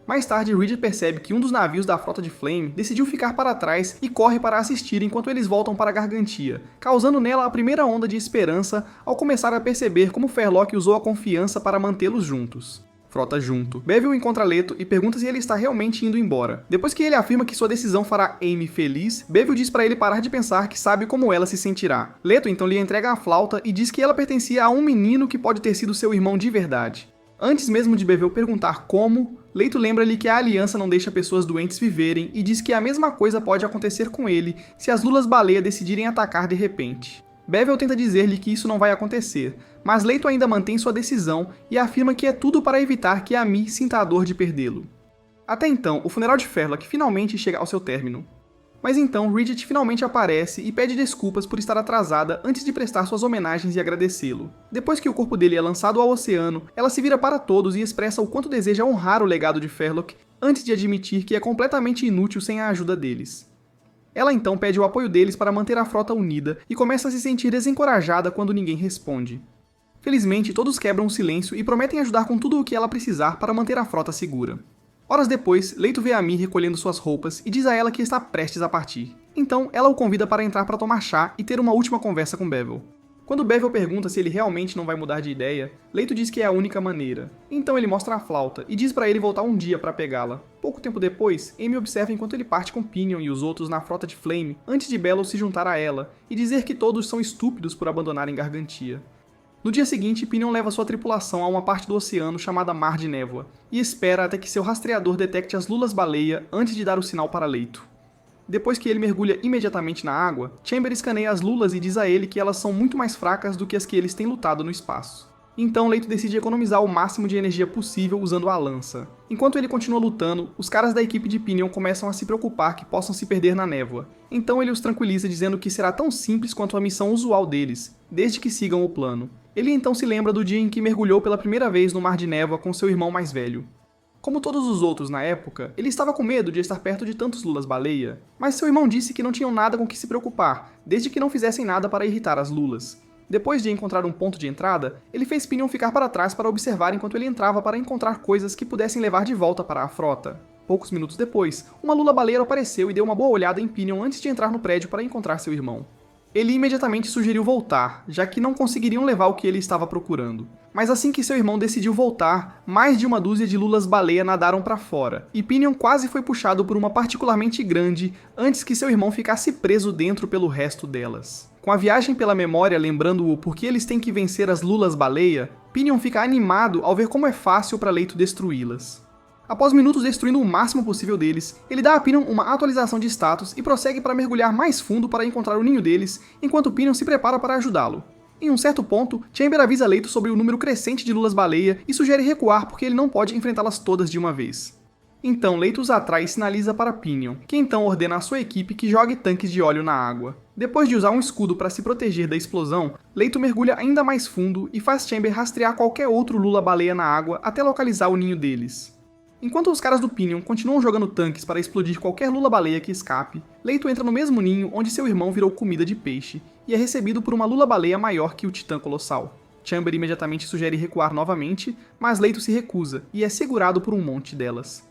Mais tarde, Reed percebe que um dos navios da frota de Flame decidiu ficar para trás e corre para assistir enquanto eles voltam para Gargantia, causando nela a primeira onda de esperança ao começar a perceber como Fairlock usou a confiança para mantê-los juntos. Frota junto. Bevel encontra Leto e pergunta se ele está realmente indo embora. Depois que ele afirma que sua decisão fará Amy feliz, Bevel diz para ele parar de pensar que sabe como ela se sentirá. Leto então lhe entrega a flauta e diz que ela pertencia a um menino que pode ter sido seu irmão de verdade. Antes mesmo de Bevel perguntar como, Leto lembra-lhe que a aliança não deixa pessoas doentes viverem e diz que a mesma coisa pode acontecer com ele se as lulas-baleia decidirem atacar de repente. Bevel tenta dizer-lhe que isso não vai acontecer, mas Leto ainda mantém sua decisão e afirma que é tudo para evitar que Amy sinta a dor de perdê-lo. Até então, o funeral de Fairlock finalmente chega ao seu término. Mas então, Bridget finalmente aparece e pede desculpas por estar atrasada antes de prestar suas homenagens e agradecê-lo. Depois que o corpo dele é lançado ao oceano, ela se vira para todos e expressa o quanto deseja honrar o legado de Fairlock antes de admitir que é completamente inútil sem a ajuda deles. Ela então pede o apoio deles para manter a frota unida e começa a se sentir desencorajada quando ninguém responde. Felizmente, todos quebram o silêncio e prometem ajudar com tudo o que ela precisar para manter a frota segura. Horas depois, Leto vê Amy recolhendo suas roupas e diz a ela que está prestes a partir. Então, ela o convida para entrar para tomar chá e ter uma última conversa com Bevel. Quando Bevel pergunta se ele realmente não vai mudar de ideia, Leto diz que é a única maneira. Então ele mostra a flauta e diz para ele voltar um dia para pegá-la. Pouco tempo depois, Amy observa enquanto ele parte com Pinion e os outros na frota de Flame antes de Bellows se juntar a ela e dizer que todos são estúpidos por abandonarem Gargantia. No dia seguinte, Pinion leva sua tripulação a uma parte do oceano chamada Mar de Névoa e espera até que seu rastreador detecte as lulas-baleia antes de dar o sinal para Leto. Depois que ele mergulha imediatamente na água, Chamber escaneia as lulas e diz a ele que elas são muito mais fracas do que as que eles têm lutado no espaço. Então Leto decide economizar o máximo de energia possível usando a lança. Enquanto ele continua lutando, os caras da equipe de Pinion começam a se preocupar que possam se perder na névoa. Então ele os tranquiliza dizendo que será tão simples quanto a missão usual deles, desde que sigam o plano. Ele então se lembra do dia em que mergulhou pela primeira vez no Mar de Névoa com seu irmão mais velho. Como todos os outros na época, ele estava com medo de estar perto de tantos lulas-baleia, mas seu irmão disse que não tinham nada com que se preocupar, desde que não fizessem nada para irritar as lulas. Depois de encontrar um ponto de entrada, ele fez Pinion ficar para trás para observar enquanto ele entrava para encontrar coisas que pudessem levar de volta para a frota. Poucos minutos depois, uma lula-baleia apareceu e deu uma boa olhada em Pinion antes de entrar no prédio para encontrar seu irmão. Ele imediatamente sugeriu voltar, já que não conseguiriam levar o que ele estava procurando. Mas assim que seu irmão decidiu voltar, mais de uma dúzia de lulas-baleia nadaram para fora, e Pinion quase foi puxado por uma particularmente grande antes que seu irmão ficasse preso dentro pelo resto delas. Com a viagem pela memória lembrando-o por que eles têm que vencer as lulas-baleia, Pinion fica animado ao ver como é fácil para Leto destruí-las. Após minutos destruindo o máximo possível deles, ele dá a Pinion uma atualização de status e prossegue para mergulhar mais fundo para encontrar o ninho deles, enquanto Pinion se prepara para ajudá-lo. Em um certo ponto, Chamber avisa Leto sobre o número crescente de lulas-baleia e sugere recuar porque ele não pode enfrentá-las todas de uma vez. Então Leto os atrai e sinaliza para Pinion, que então ordena à sua equipe que jogue tanques de óleo na água. Depois de usar um escudo para se proteger da explosão, Leto mergulha ainda mais fundo e faz Chamber rastrear qualquer outro lula-baleia na água até localizar o ninho deles. Enquanto os caras do Pinion continuam jogando tanques para explodir qualquer lula-baleia que escape, Leto entra no mesmo ninho onde seu irmão virou comida de peixe e é recebido por uma lula-baleia maior que o Titã Colossal. Chamber imediatamente sugere recuar novamente, mas Leto se recusa e é segurado por um monte delas.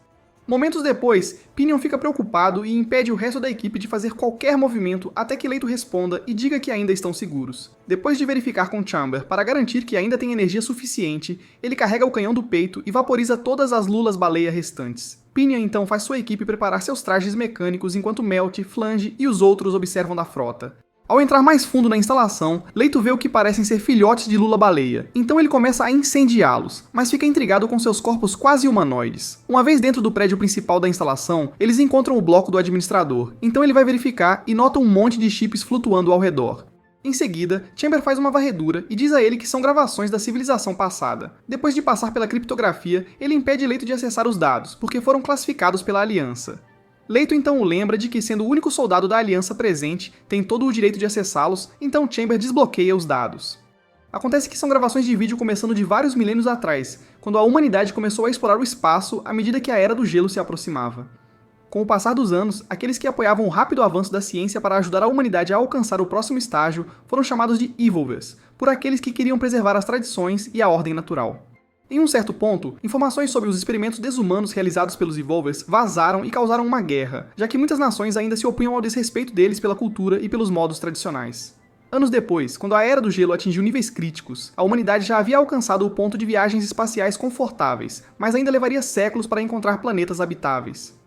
Momentos depois, Pinion fica preocupado e impede o resto da equipe de fazer qualquer movimento até que Leto responda e diga que ainda estão seguros. Depois de verificar com Chamber para garantir que ainda tem energia suficiente, ele carrega o canhão do peito e vaporiza todas as lulas-baleia restantes. Pinion então faz sua equipe preparar seus trajes mecânicos enquanto Melt, Flange e os outros observam da frota. Ao entrar mais fundo na instalação, Leto vê o que parecem ser filhotes de lula-baleia, então ele começa a incendiá-los, mas fica intrigado com seus corpos quase humanoides. Uma vez dentro do prédio principal da instalação, eles encontram o bloco do administrador, então ele vai verificar e nota um monte de chips flutuando ao redor. Em seguida, Chamber faz uma varredura e diz a ele que são gravações da civilização passada. Depois de passar pela criptografia, ele impede Leito de acessar os dados, porque foram classificados pela Aliança. Leito então o lembra de que, sendo o único soldado da Aliança presente, tem todo o direito de acessá-los, então Chamber desbloqueia os dados. Acontece que são gravações de vídeo começando de vários milênios atrás, quando a humanidade começou a explorar o espaço à medida que a Era do Gelo se aproximava. Com o passar dos anos, aqueles que apoiavam o rápido avanço da ciência para ajudar a humanidade a alcançar o próximo estágio foram chamados de Evolvers, por aqueles que queriam preservar as tradições e a ordem natural. Em um certo ponto, informações sobre os experimentos desumanos realizados pelos Evolvers vazaram e causaram uma guerra, já que muitas nações ainda se opunham ao desrespeito deles pela cultura e pelos modos tradicionais. Anos depois, quando a Era do Gelo atingiu níveis críticos, a humanidade já havia alcançado o ponto de viagens espaciais confortáveis, mas ainda levaria séculos para encontrar planetas habitáveis.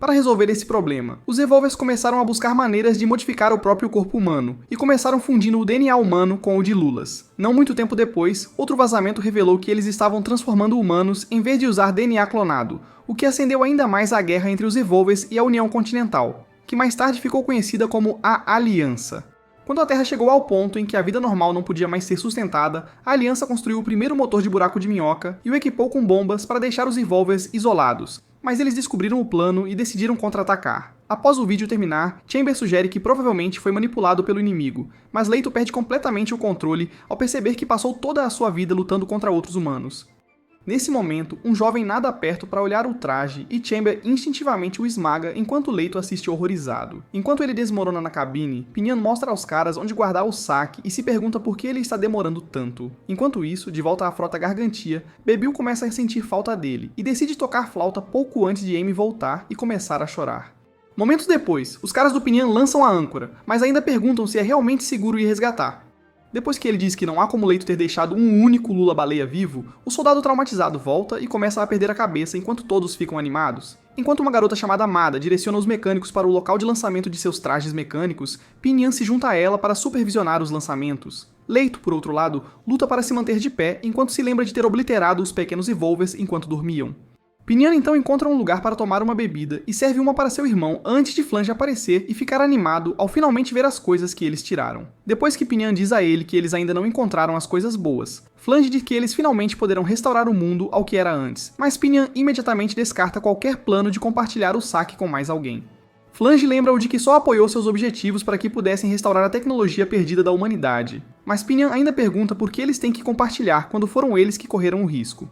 Para resolver esse problema, os Evolvers começaram a buscar maneiras de modificar o próprio corpo humano, e começaram fundindo o DNA humano com o de Lulas. Não muito tempo depois, outro vazamento revelou que eles estavam transformando humanos em vez de usar DNA clonado, o que acendeu ainda mais a guerra entre os Evolvers e a União Continental, que mais tarde ficou conhecida como a Aliança. Quando a Terra chegou ao ponto em que a vida normal não podia mais ser sustentada, a Aliança construiu o primeiro motor de buraco de minhoca e o equipou com bombas para deixar os Evolvers isolados. Mas eles descobriram o plano e decidiram contra-atacar. Após o vídeo terminar, Chamber sugere que provavelmente foi manipulado pelo inimigo, mas Leito perde completamente o controle ao perceber que passou toda a sua vida lutando contra outros humanos. Nesse momento, um jovem nada perto para olhar o traje e Chamber instintivamente o esmaga enquanto Leito assiste horrorizado. Enquanto ele desmorona na cabine, Pinion mostra aos caras onde guardar o saque e se pergunta por que ele está demorando tanto. Enquanto isso, de volta à frota Gargantia, Bebil começa a sentir falta dele e decide tocar flauta pouco antes de Amy voltar e começar a chorar. Momentos depois, os caras do Pinion lançam a âncora, mas ainda perguntam se é realmente seguro ir resgatar. Depois que ele diz que não há como Leito ter deixado um único Lula-baleia vivo, o soldado traumatizado volta e começa a perder a cabeça enquanto todos ficam animados. Enquanto uma garota chamada Mada direciona os mecânicos para o local de lançamento de seus trajes mecânicos, Pinion se junta a ela para supervisionar os lançamentos. Leito, por outro lado, luta para se manter de pé enquanto se lembra de ter obliterado os pequenos Evolvers enquanto dormiam. Pinion então encontra um lugar para tomar uma bebida e serve uma para seu irmão antes de Flange aparecer e ficar animado ao finalmente ver as coisas que eles tiraram. Depois que Pinion diz a ele que eles ainda não encontraram as coisas boas, Flange diz que eles finalmente poderão restaurar o mundo ao que era antes, mas Pinion imediatamente descarta qualquer plano de compartilhar o saque com mais alguém. Flange lembra-o de que só apoiou seus objetivos para que pudessem restaurar a tecnologia perdida da humanidade, mas Pinion ainda pergunta por que eles têm que compartilhar quando foram eles que correram o risco.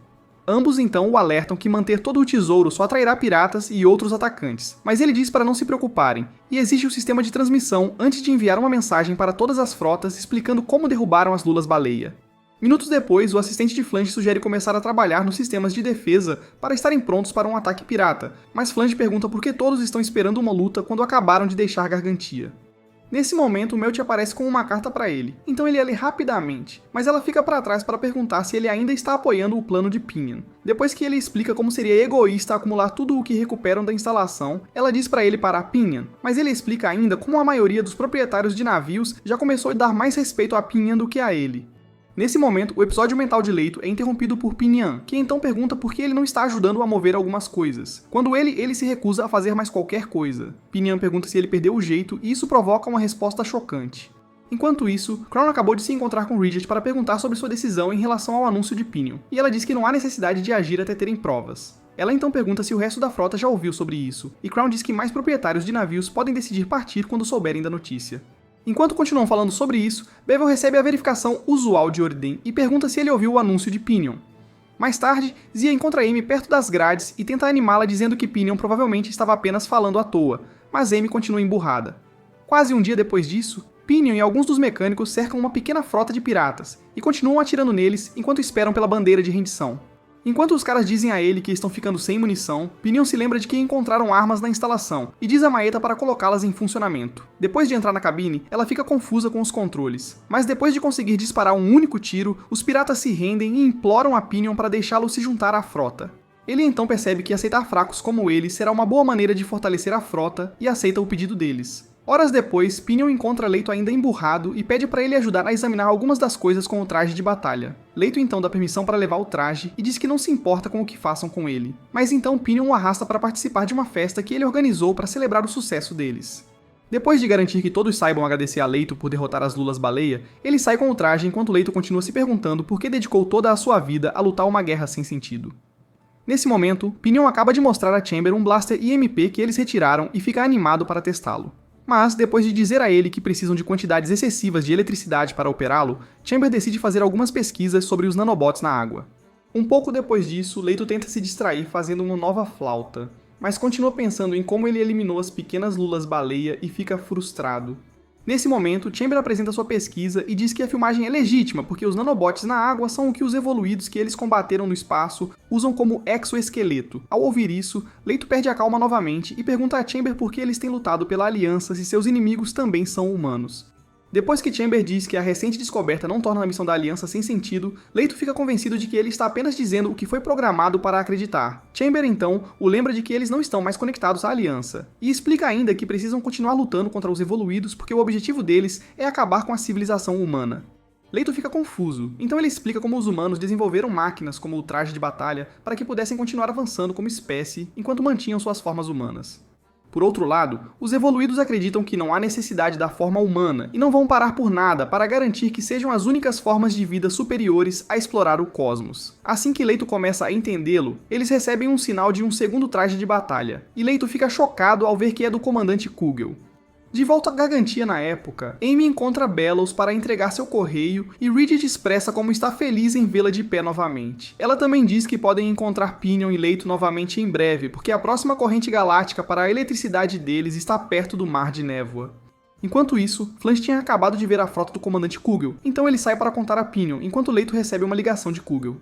Ambos então o alertam que manter todo o tesouro só atrairá piratas e outros atacantes, mas ele diz para não se preocuparem, e exige um sistema de transmissão antes de enviar uma mensagem para todas as frotas explicando como derrubaram as lulas-baleia. Minutos depois, o assistente de Flange sugere começar a trabalhar nos sistemas de defesa para estarem prontos para um ataque pirata, mas Flange pergunta por que todos estão esperando uma luta quando acabaram de deixar Gargantia. Nesse momento, Melt aparece com uma carta para ele, então ele a lê rapidamente, mas ela fica para trás para perguntar se ele ainda está apoiando o plano de Pinion. Depois que ele explica como seria egoísta acumular tudo o que recuperam da instalação, ela diz para ele parar Pinion, mas ele explica ainda como a maioria dos proprietários de navios já começou a dar mais respeito a Pinion do que a ele. Nesse momento, o episódio mental de Leito é interrompido por Pinion, que então pergunta por que ele não está ajudando a mover algumas coisas, quando ele se recusa a fazer mais qualquer coisa. Pinion pergunta se ele perdeu o jeito e isso provoca uma resposta chocante. Enquanto isso, Crown acabou de se encontrar com Ridget para perguntar sobre sua decisão em relação ao anúncio de Pinion, e ela diz que não há necessidade de agir até terem provas. Ela então pergunta se o resto da frota já ouviu sobre isso, e Crown diz que mais proprietários de navios podem decidir partir quando souberem da notícia. Enquanto continuam falando sobre isso, Bevel recebe a verificação usual de Oriden e pergunta se ele ouviu o anúncio de Pinion. Mais tarde, Zia encontra Amy perto das grades e tenta animá-la dizendo que Pinion provavelmente estava apenas falando à toa, mas Amy continua emburrada. Quase um dia depois disso, Pinion e alguns dos mecânicos cercam uma pequena frota de piratas e continuam atirando neles enquanto esperam pela bandeira de rendição. Enquanto os caras dizem a ele que estão ficando sem munição, Pinion se lembra de que encontraram armas na instalação e diz a Maeta para colocá-las em funcionamento. Depois de entrar na cabine, ela fica confusa com os controles, mas depois de conseguir disparar um único tiro, os piratas se rendem e imploram a Pinion para deixá-lo se juntar à frota. Ele então percebe que aceitar fracos como ele será uma boa maneira de fortalecer a frota e aceita o pedido deles. Horas depois, Pinion encontra Leito ainda emburrado e pede para ele ajudar a examinar algumas das coisas com o traje de batalha. Leito então dá permissão para levar o traje e diz que não se importa com o que façam com ele. Mas então Pinion o arrasta para participar de uma festa que ele organizou para celebrar o sucesso deles. Depois de garantir que todos saibam agradecer a Leito por derrotar as Lulas-baleia, ele sai com o traje enquanto Leito continua se perguntando por que dedicou toda a sua vida a lutar uma guerra sem sentido. Nesse momento, Pinion acaba de mostrar a Chamber um blaster IMP que eles retiraram e fica animado para testá-lo. Mas, depois de dizer a ele que precisam de quantidades excessivas de eletricidade para operá-lo, Chamber decide fazer algumas pesquisas sobre os nanobots na água. Um pouco depois disso, Leito tenta se distrair fazendo uma nova flauta, mas continua pensando em como ele eliminou as pequenas lulas-baleia e fica frustrado. Nesse momento, Chamber apresenta sua pesquisa e diz que a filmagem é legítima porque os nanobots na água são o que os evoluídos que eles combateram no espaço usam como exoesqueleto. Ao ouvir isso, Leito perde a calma novamente e pergunta a Chamber por que eles têm lutado pela aliança se seus inimigos também são humanos. Depois que Chamber diz que a recente descoberta não torna a missão da Aliança sem sentido, Leito fica convencido de que ele está apenas dizendo o que foi programado para acreditar. Chamber, então, o lembra de que eles não estão mais conectados à Aliança, e explica ainda que precisam continuar lutando contra os evoluídos porque o objetivo deles é acabar com a civilização humana. Leito fica confuso, então ele explica como os humanos desenvolveram máquinas como o traje de batalha para que pudessem continuar avançando como espécie enquanto mantinham suas formas humanas. Por outro lado, os evoluídos acreditam que não há necessidade da forma humana e não vão parar por nada para garantir que sejam as únicas formas de vida superiores a explorar o cosmos. Assim que Leito começa a entendê-lo, eles recebem um sinal de um segundo traje de batalha, e Leito fica chocado ao ver que é do comandante Kugel. De volta a Gargantia na época, Amy encontra Bellows para entregar seu correio e Ridget expressa como está feliz em vê-la de pé novamente. Ela também diz que podem encontrar Pinion e Leito novamente em breve, porque a próxima corrente galáctica para a eletricidade deles está perto do Mar de Névoa. Enquanto isso, Flange tinha acabado de ver a frota do comandante Kugel, então ele sai para contar a Pinion, enquanto Leito recebe uma ligação de Kugel.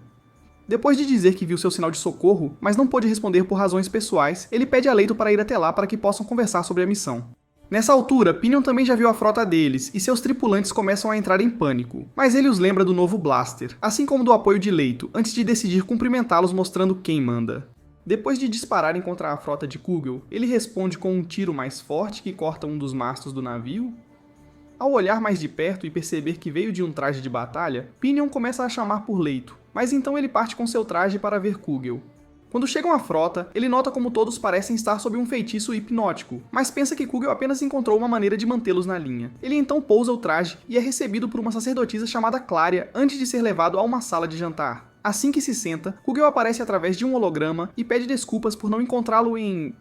Depois de dizer que viu seu sinal de socorro, mas não pôde responder por razões pessoais, ele pede a Leito para ir até lá para que possam conversar sobre a missão. Nessa altura, Pinion também já viu a frota deles, e seus tripulantes começam a entrar em pânico, mas ele os lembra do novo blaster, assim como do apoio de Leito, antes de decidir cumprimentá-los mostrando quem manda. Depois de dispararem contra a frota de Kugel, ele responde com um tiro mais forte que corta um dos mastros do navio. Ao olhar mais de perto e perceber que veio de um traje de batalha, Pinion começa a chamar por Leito, mas então ele parte com seu traje para ver Kugel. Quando chegam à frota, ele nota como todos parecem estar sob um feitiço hipnótico, mas pensa que Kugel apenas encontrou uma maneira de mantê-los na linha. Ele então pousa o traje e é recebido por uma sacerdotisa chamada Claria antes de ser levado a uma sala de jantar. Assim que se senta, Kugel aparece através de um holograma e pede desculpas por não encontrá-lo em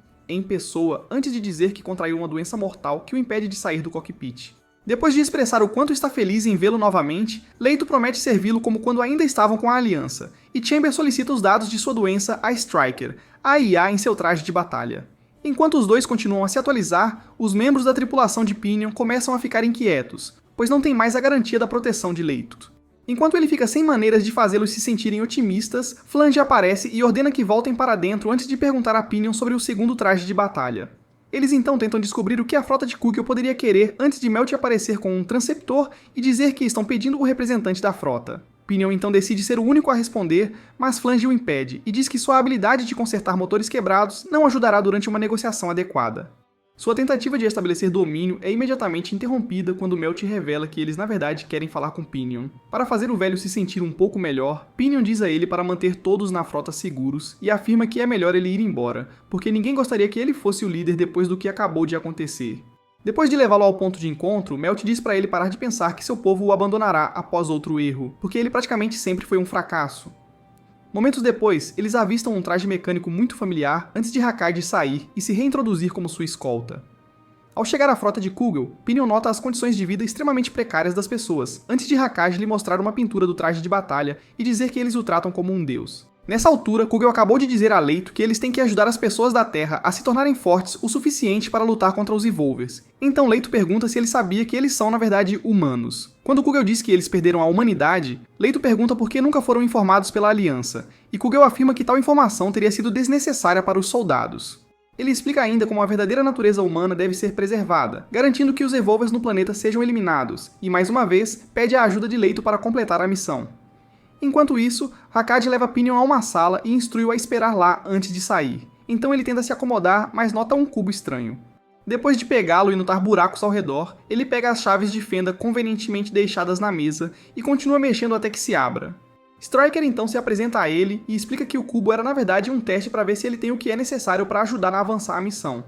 pessoa antes de dizer que contraiu uma doença mortal que o impede de sair do cockpit. Depois de expressar o quanto está feliz em vê-lo novamente, Leito promete servi-lo como quando ainda estavam com a Aliança, e Chamber solicita os dados de sua doença a Striker, a IA em seu traje de batalha. Enquanto os dois continuam a se atualizar, os membros da tripulação de Pinion começam a ficar inquietos, pois não tem mais a garantia da proteção de Leito. Enquanto ele fica sem maneiras de fazê-los se sentirem otimistas, Flange aparece e ordena que voltem para dentro antes de perguntar a Pinion sobre o segundo traje de batalha. Eles então tentam descobrir o que a frota de Kugel poderia querer antes de Melt aparecer com um transceptor e dizer que estão pedindo o representante da frota. Pinion então decide ser o único a responder, mas Flange o impede e diz que sua habilidade de consertar motores quebrados não ajudará durante uma negociação adequada. Sua tentativa de estabelecer domínio é imediatamente interrompida quando Melt revela que eles na verdade querem falar com Pinion. Para fazer o velho se sentir um pouco melhor, Pinion diz a ele para manter todos na frota seguros e afirma que é melhor ele ir embora, porque ninguém gostaria que ele fosse o líder depois do que acabou de acontecer. Depois de levá-lo ao ponto de encontro, Melt diz para ele parar de pensar que seu povo o abandonará após outro erro, porque ele praticamente sempre foi um fracasso. Momentos depois, eles avistam um traje mecânico muito familiar antes de Hakkad sair e se reintroduzir como sua escolta. Ao chegar à frota de Kugel, Pinion nota as condições de vida extremamente precárias das pessoas, antes de Hakkad lhe mostrar uma pintura do traje de batalha e dizer que eles o tratam como um deus. Nessa altura, Kugel acabou de dizer a Leito que eles têm que ajudar as pessoas da Terra a se tornarem fortes o suficiente para lutar contra os Evolvers. Então Leito pergunta se ele sabia que eles são, na verdade, humanos. Quando Kugel diz que eles perderam a humanidade, Leito pergunta por que nunca foram informados pela Aliança, e Kugel afirma que tal informação teria sido desnecessária para os soldados. Ele explica ainda como a verdadeira natureza humana deve ser preservada, garantindo que os Evolvers no planeta sejam eliminados, e mais uma vez, pede a ajuda de Leito para completar a missão. Enquanto isso, Hakkad leva Pinion a uma sala e instrui-o a esperar lá antes de sair. Então ele tenta se acomodar, mas nota um cubo estranho. Depois de pegá-lo e notar buracos ao redor, ele pega as chaves de fenda convenientemente deixadas na mesa e continua mexendo até que se abra. Striker então se apresenta a ele e explica que o cubo era na verdade um teste para ver se ele tem o que é necessário para ajudar a avançar a missão.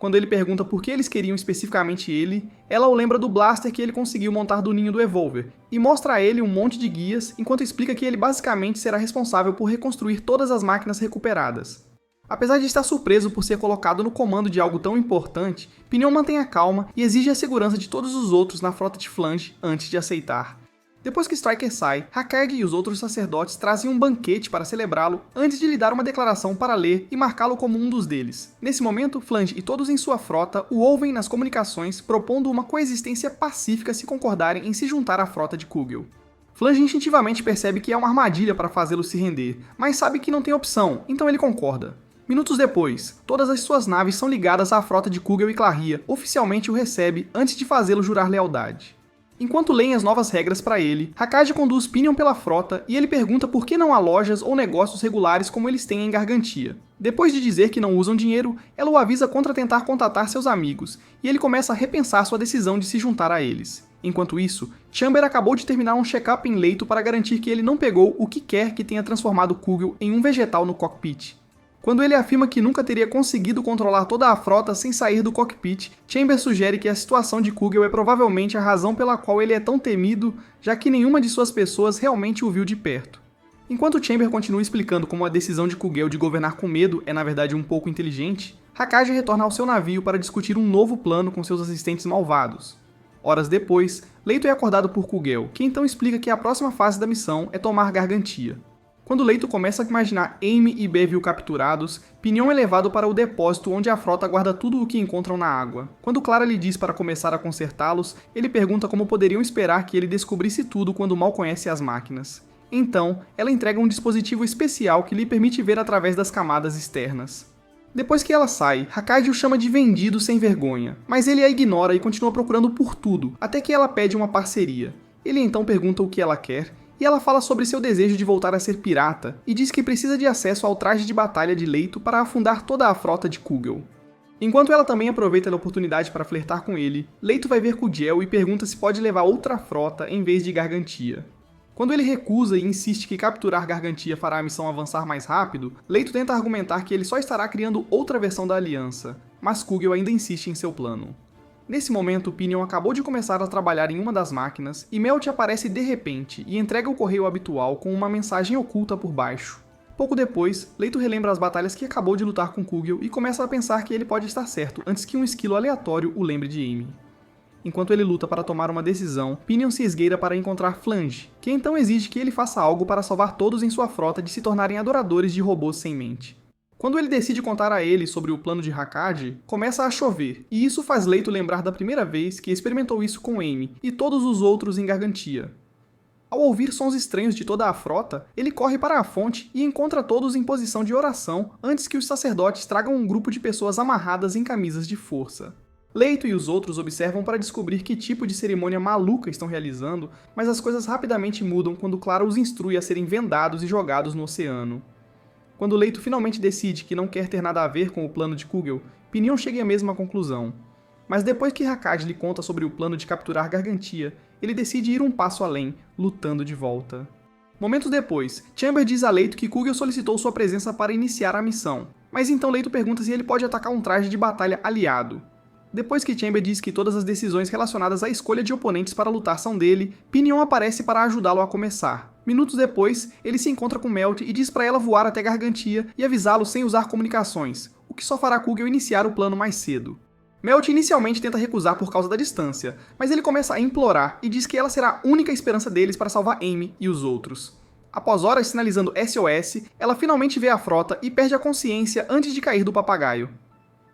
Quando ele pergunta por que eles queriam especificamente ele, ela o lembra do blaster que ele conseguiu montar do ninho do Evolver, e mostra a ele um monte de guias, enquanto explica que ele basicamente será responsável por reconstruir todas as máquinas recuperadas. Apesar de estar surpreso por ser colocado no comando de algo tão importante, Pinion mantém a calma e exige a segurança de todos os outros na frota de Flange antes de aceitar. Depois que Striker sai, Hakkard e os outros sacerdotes trazem um banquete para celebrá-lo antes de lhe dar uma declaração para ler e marcá-lo como um dos deles. Nesse momento, Flange e todos em sua frota o ouvem nas comunicações propondo uma coexistência pacífica se concordarem em se juntar à frota de Kugel. Flange instintivamente percebe que é uma armadilha para fazê-lo se render, mas sabe que não tem opção, então ele concorda. Minutos depois, todas as suas naves são ligadas à frota de Kugel e Clarria, oficialmente o recebe antes de fazê-lo jurar lealdade. Enquanto leem as novas regras para ele, Hakkard conduz Pinion pela frota e ele pergunta por que não há lojas ou negócios regulares como eles têm em Gargantia. Depois de dizer que não usam dinheiro, ela o avisa contra tentar contatar seus amigos, e ele começa a repensar sua decisão de se juntar a eles. Enquanto isso, Chamber acabou de terminar um check-up em Leito para garantir que ele não pegou o que quer que tenha transformado Kugel em um vegetal no cockpit. Quando ele afirma que nunca teria conseguido controlar toda a frota sem sair do cockpit, Chamber sugere que a situação de Kugel é provavelmente a razão pela qual ele é tão temido, já que nenhuma de suas pessoas realmente o viu de perto. Enquanto Chamber continua explicando como a decisão de Kugel de governar com medo é na verdade um pouco inteligente, Hakkard retorna ao seu navio para discutir um novo plano com seus assistentes malvados. Horas depois, Leito é acordado por Kugel, que então explica que a próxima fase da missão é tomar Gargantia. Quando Leito começa a imaginar Amy e Bevil capturados, Pinion é levado para o depósito onde a frota guarda tudo o que encontram na água. Quando Clara lhe diz para começar a consertá-los, ele pergunta como poderiam esperar que ele descobrisse tudo quando mal conhece as máquinas. Então, ela entrega um dispositivo especial que lhe permite ver através das camadas externas. Depois que ela sai, Hakkard o chama de vendido sem vergonha, mas ele a ignora e continua procurando por tudo, até que ela pede uma parceria. Ele então pergunta o que ela quer, e ela fala sobre seu desejo de voltar a ser pirata, e diz que precisa de acesso ao traje de batalha de Leito para afundar toda a frota de Kugel. Enquanto ela também aproveita a oportunidade para flertar com ele, Leito vai ver Kudiel e pergunta se pode levar outra frota em vez de Gargantia. Quando ele recusa e insiste que capturar Gargantia fará a missão avançar mais rápido, Leito tenta argumentar que ele só estará criando outra versão da aliança, mas Kugel ainda insiste em seu plano. Nesse momento, Pinion acabou de começar a trabalhar em uma das máquinas, e Melt aparece de repente e entrega o correio habitual com uma mensagem oculta por baixo. Pouco depois, Leito relembra as batalhas que acabou de lutar com Kugel e começa a pensar que ele pode estar certo antes que um esquilo aleatório o lembre de Amy. Enquanto ele luta para tomar uma decisão, Pinion se esgueira para encontrar Flange, que então exige que ele faça algo para salvar todos em sua frota de se tornarem adoradores de robôs sem mente. Quando ele decide contar a ele sobre o plano de Hakkard, começa a chover, e isso faz Leito lembrar da primeira vez que experimentou isso com Amy e todos os outros em Gargantia. Ao ouvir sons estranhos de toda a frota, ele corre para a fonte e encontra todos em posição de oração antes que os sacerdotes tragam um grupo de pessoas amarradas em camisas de força. Leito e os outros observam para descobrir que tipo de cerimônia maluca estão realizando, mas as coisas rapidamente mudam quando Clara os instrui a serem vendados e jogados no oceano. Quando Leito finalmente decide que não quer ter nada a ver com o plano de Kugel, Pinion chega à mesma conclusão. Mas depois que Hakkard lhe conta sobre o plano de capturar Gargantia, ele decide ir um passo além, lutando de volta. Momentos depois, Chamber diz a Leito que Kugel solicitou sua presença para iniciar a missão, mas então Leito pergunta se ele pode atacar um traje de batalha aliado. Depois que Chamber diz que todas as decisões relacionadas à escolha de oponentes para lutar são dele, Pinion aparece para ajudá-lo a começar. Minutos depois, ele se encontra com Melt e diz para ela voar até Gargantia e avisá-lo sem usar comunicações, o que só fará Kugel iniciar o plano mais cedo. Melt inicialmente tenta recusar por causa da distância, mas ele começa a implorar e diz que ela será a única esperança deles para salvar Amy e os outros. Após horas sinalizando SOS, ela finalmente vê a frota e perde a consciência antes de cair do papagaio.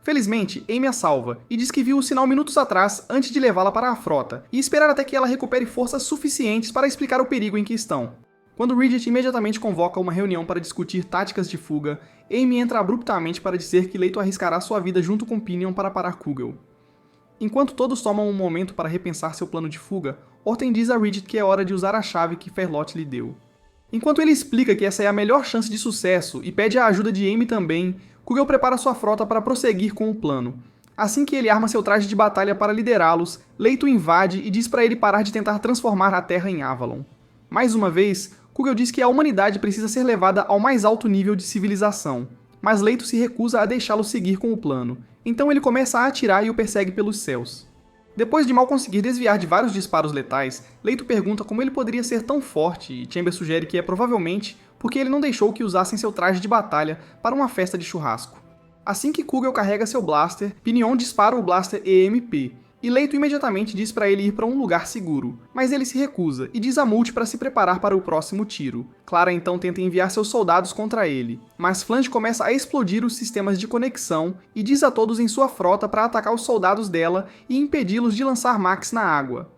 Felizmente, Amy a salva, e diz que viu o sinal minutos atrás antes de levá-la para a frota, e esperar até que ela recupere forças suficientes para explicar o perigo em que estão. Quando Ridget imediatamente convoca uma reunião para discutir táticas de fuga, Amy entra abruptamente para dizer que Leito arriscará sua vida junto com Pinion para parar Kugel. Enquanto todos tomam um momento para repensar seu plano de fuga, Orten diz a Ridget que é hora de usar a chave que Ferlot lhe deu. Enquanto ele explica que essa é a melhor chance de sucesso e pede a ajuda de Amy também, Kugel prepara sua frota para prosseguir com o plano. Assim que ele arma seu traje de batalha para liderá-los, Leito invade e diz para ele parar de tentar transformar a Terra em Avalon. Mais uma vez, Kugel diz que a humanidade precisa ser levada ao mais alto nível de civilização. mas Leito se recusa a deixá-lo seguir com o plano. Então ele começa a atirar e o persegue pelos céus. Depois de mal conseguir desviar de vários disparos letais, Leito pergunta como ele poderia ser tão forte e Chamber sugere que é provavelmente porque ele não deixou que usassem seu traje de batalha para uma festa de churrasco. Assim que Kugel carrega seu blaster, Pinion dispara o blaster EMP, e Leito imediatamente diz para ele ir para um lugar seguro, mas ele se recusa e diz a Multi para se preparar para o próximo tiro. Clara então tenta enviar seus soldados contra ele, mas Flange começa a explodir os sistemas de conexão e diz a todos em sua frota para atacar os soldados dela e impedi-los de lançar Max na água.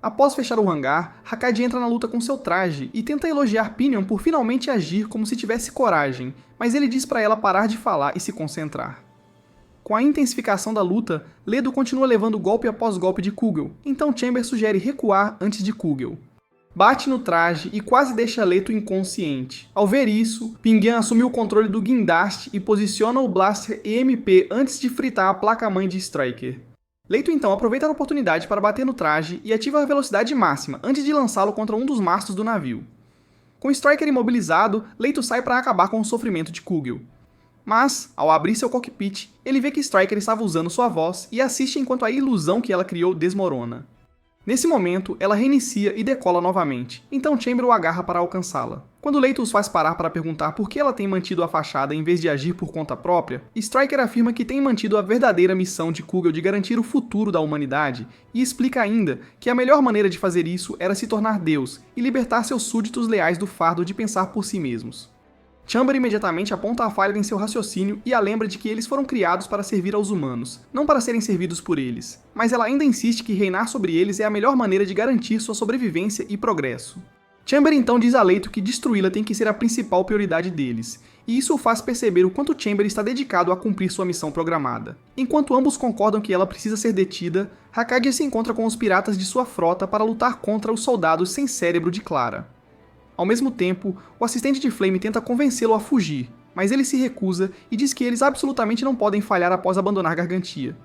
Após fechar o hangar, Hakkad entra na luta com seu traje e tenta elogiar Pinion por finalmente agir como se tivesse coragem, mas ele diz para ela parar de falar e se concentrar. Com a intensificação da luta, Ledo continua levando golpe após golpe de Kugel, então Chamber sugere recuar antes de Kugel. Bate no traje e quase deixa Leto inconsciente. Ao ver isso, Pinguian assume o controle do guindaste e posiciona o blaster EMP antes de fritar a placa-mãe de Striker. Leito então aproveita a oportunidade para bater no traje e ativa a velocidade máxima antes de lançá-lo contra um dos mastros do navio. Com Striker imobilizado, Leito sai para acabar com o sofrimento de Kugel. Mas, ao abrir seu cockpit, ele vê que Striker estava usando sua voz e assiste enquanto a ilusão que ela criou desmorona. Nesse momento, ela reinicia e decola novamente, então Chamber o agarra para alcançá-la. Quando Leito os faz parar para perguntar por que ela tem mantido a fachada em vez de agir por conta própria, Striker afirma que tem mantido a verdadeira missão de Kugel de garantir o futuro da humanidade e explica ainda que a melhor maneira de fazer isso era se tornar Deus e libertar seus súditos leais do fardo de pensar por si mesmos. Chamber imediatamente aponta a falha em seu raciocínio e a lembra de que eles foram criados para servir aos humanos, não para serem servidos por eles. Mas ela ainda insiste que reinar sobre eles é a melhor maneira de garantir sua sobrevivência e progresso. Chamber então diz a Leito que destruí-la tem que ser a principal prioridade deles, e isso o faz perceber o quanto Chamber está dedicado a cumprir sua missão programada. Enquanto ambos concordam que ela precisa ser detida, Hakkad se encontra com os piratas de sua frota para lutar contra os soldados sem cérebro de Clara. Ao mesmo tempo, o assistente de Flame tenta convencê-lo a fugir, mas ele se recusa e diz que eles absolutamente não podem falhar após abandonar Gargantia.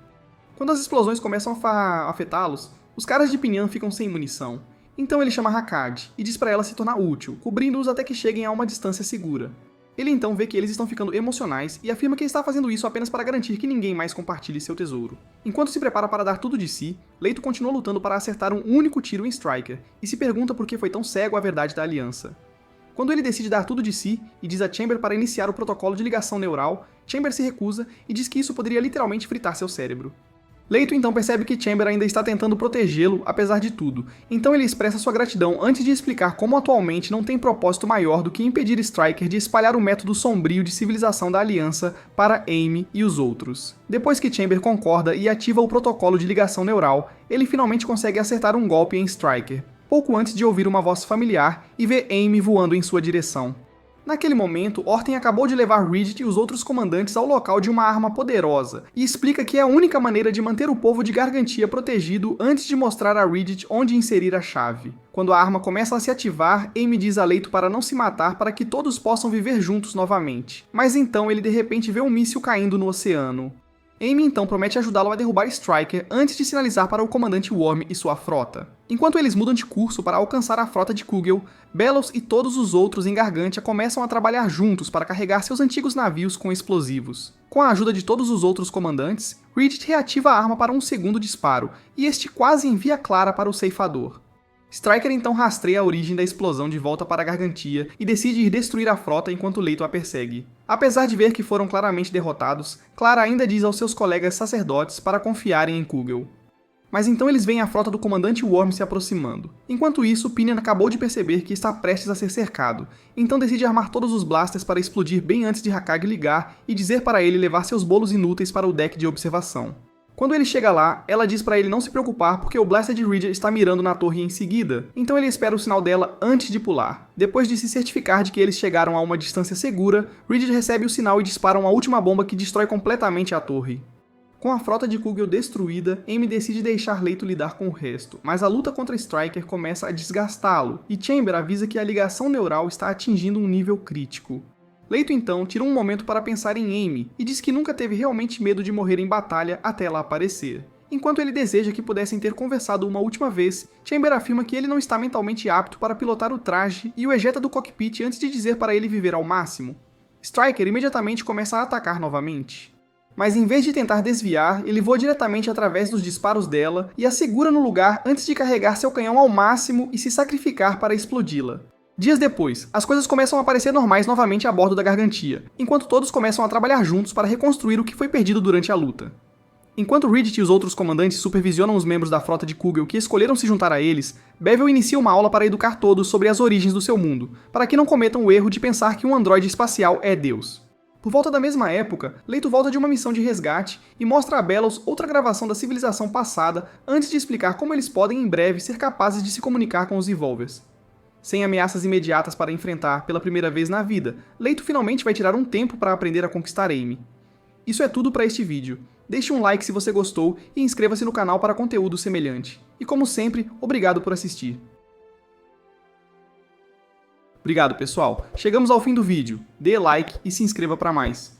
Quando as explosões começam a afetá-los, os caras de Pinion ficam sem munição, então ele chama Hakkad e diz para ela se tornar útil, cobrindo-os até que cheguem a uma distância segura. Ele então vê que eles estão ficando emocionais e afirma que está fazendo isso apenas para garantir que ninguém mais compartilhe seu tesouro. Enquanto se prepara para dar tudo de si, Leito continua lutando para acertar um único tiro em Striker e se pergunta por que foi tão cego à verdade da aliança. Quando ele decide dar tudo de si e diz a Chamber para iniciar o protocolo de ligação neural, Chamber se recusa e diz que isso poderia literalmente fritar seu cérebro. Leito então percebe que Chamber ainda está tentando protegê-lo apesar de tudo, então ele expressa sua gratidão antes de explicar como atualmente não tem propósito maior do que impedir Striker de espalhar o método sombrio de civilização da Aliança para Amy e os outros. Depois que Chamber concorda e ativa o protocolo de ligação neural, ele finalmente consegue acertar um golpe em Striker, pouco antes de ouvir uma voz familiar e ver Amy voando em sua direção. Naquele momento, Orten acabou de levar Ridget e os outros comandantes ao local de uma arma poderosa, e explica que é a única maneira de manter o povo de Gargantia protegido antes de mostrar a Ridget onde inserir a chave. Quando a arma começa a se ativar, Amy diz a Leito para não se matar para que todos possam viver juntos novamente. Mas então ele de repente vê um míssil caindo no oceano. Amy então promete ajudá-lo a derrubar Striker antes de sinalizar para o comandante Worm e sua frota. Enquanto eles mudam de curso para alcançar a frota de Kugel, Bellows e todos os outros em Gargantia começam a trabalhar juntos para carregar seus antigos navios com explosivos. Com a ajuda de todos os outros comandantes, Ridget reativa a arma para um segundo disparo, e este quase envia Clara para o ceifador. Striker então rastreia a origem da explosão de volta para Gargantia e decide ir destruir a frota enquanto Leito a persegue. Apesar de ver que foram claramente derrotados, Clara ainda diz aos seus colegas sacerdotes para confiarem em Kugel. Mas então eles veem a frota do comandante Worm se aproximando. Enquanto isso, Pinion acabou de perceber que está prestes a ser cercado, então decide armar todos os blasters para explodir bem antes de Hakkad ligar e dizer para ele levar seus bolos inúteis para o deck de observação. Quando ele chega lá, ela diz para ele não se preocupar porque o blaster de Ridget está mirando na torre em seguida, então ele espera o sinal dela antes de pular. Depois de se certificar de que eles chegaram a uma distância segura, Ridget recebe o sinal e dispara uma última bomba que destrói completamente a torre. Com a frota de Kugel destruída, Amy decide deixar Leito lidar com o resto, mas a luta contra Striker começa a desgastá-lo, e Chamber avisa que a ligação neural está atingindo um nível crítico. Leito então tira um momento para pensar em Amy e diz que nunca teve realmente medo de morrer em batalha até ela aparecer. Enquanto ele deseja que pudessem ter conversado uma última vez, Chamber afirma que ele não está mentalmente apto para pilotar o traje e o ejeta do cockpit antes de dizer para ele viver ao máximo. Stryker imediatamente começa a atacar novamente. Mas em vez de tentar desviar, ele voa diretamente através dos disparos dela e a segura no lugar antes de carregar seu canhão ao máximo e se sacrificar para explodi-la. Dias depois, as coisas começam a parecer normais novamente a bordo da Gargantia, enquanto todos começam a trabalhar juntos para reconstruir o que foi perdido durante a luta. Enquanto Ridget e os outros comandantes supervisionam os membros da frota de Kugel que escolheram se juntar a eles, Bevel inicia uma aula para educar todos sobre as origens do seu mundo, para que não cometam o erro de pensar que um androide espacial é Deus. Por volta da mesma época, Leto volta de uma missão de resgate e mostra a Belos outra gravação da civilização passada antes de explicar como eles podem em breve ser capazes de se comunicar com os Evolvers. Sem ameaças imediatas para enfrentar pela primeira vez na vida, Leto finalmente vai tirar um tempo para aprender a conquistar Amy. Isso é tudo para este vídeo. Deixe um like se você gostou e inscreva-se no canal para conteúdo semelhante. E como sempre, obrigado por assistir. Obrigado, pessoal. Chegamos ao fim do vídeo. Dê like e se inscreva para mais.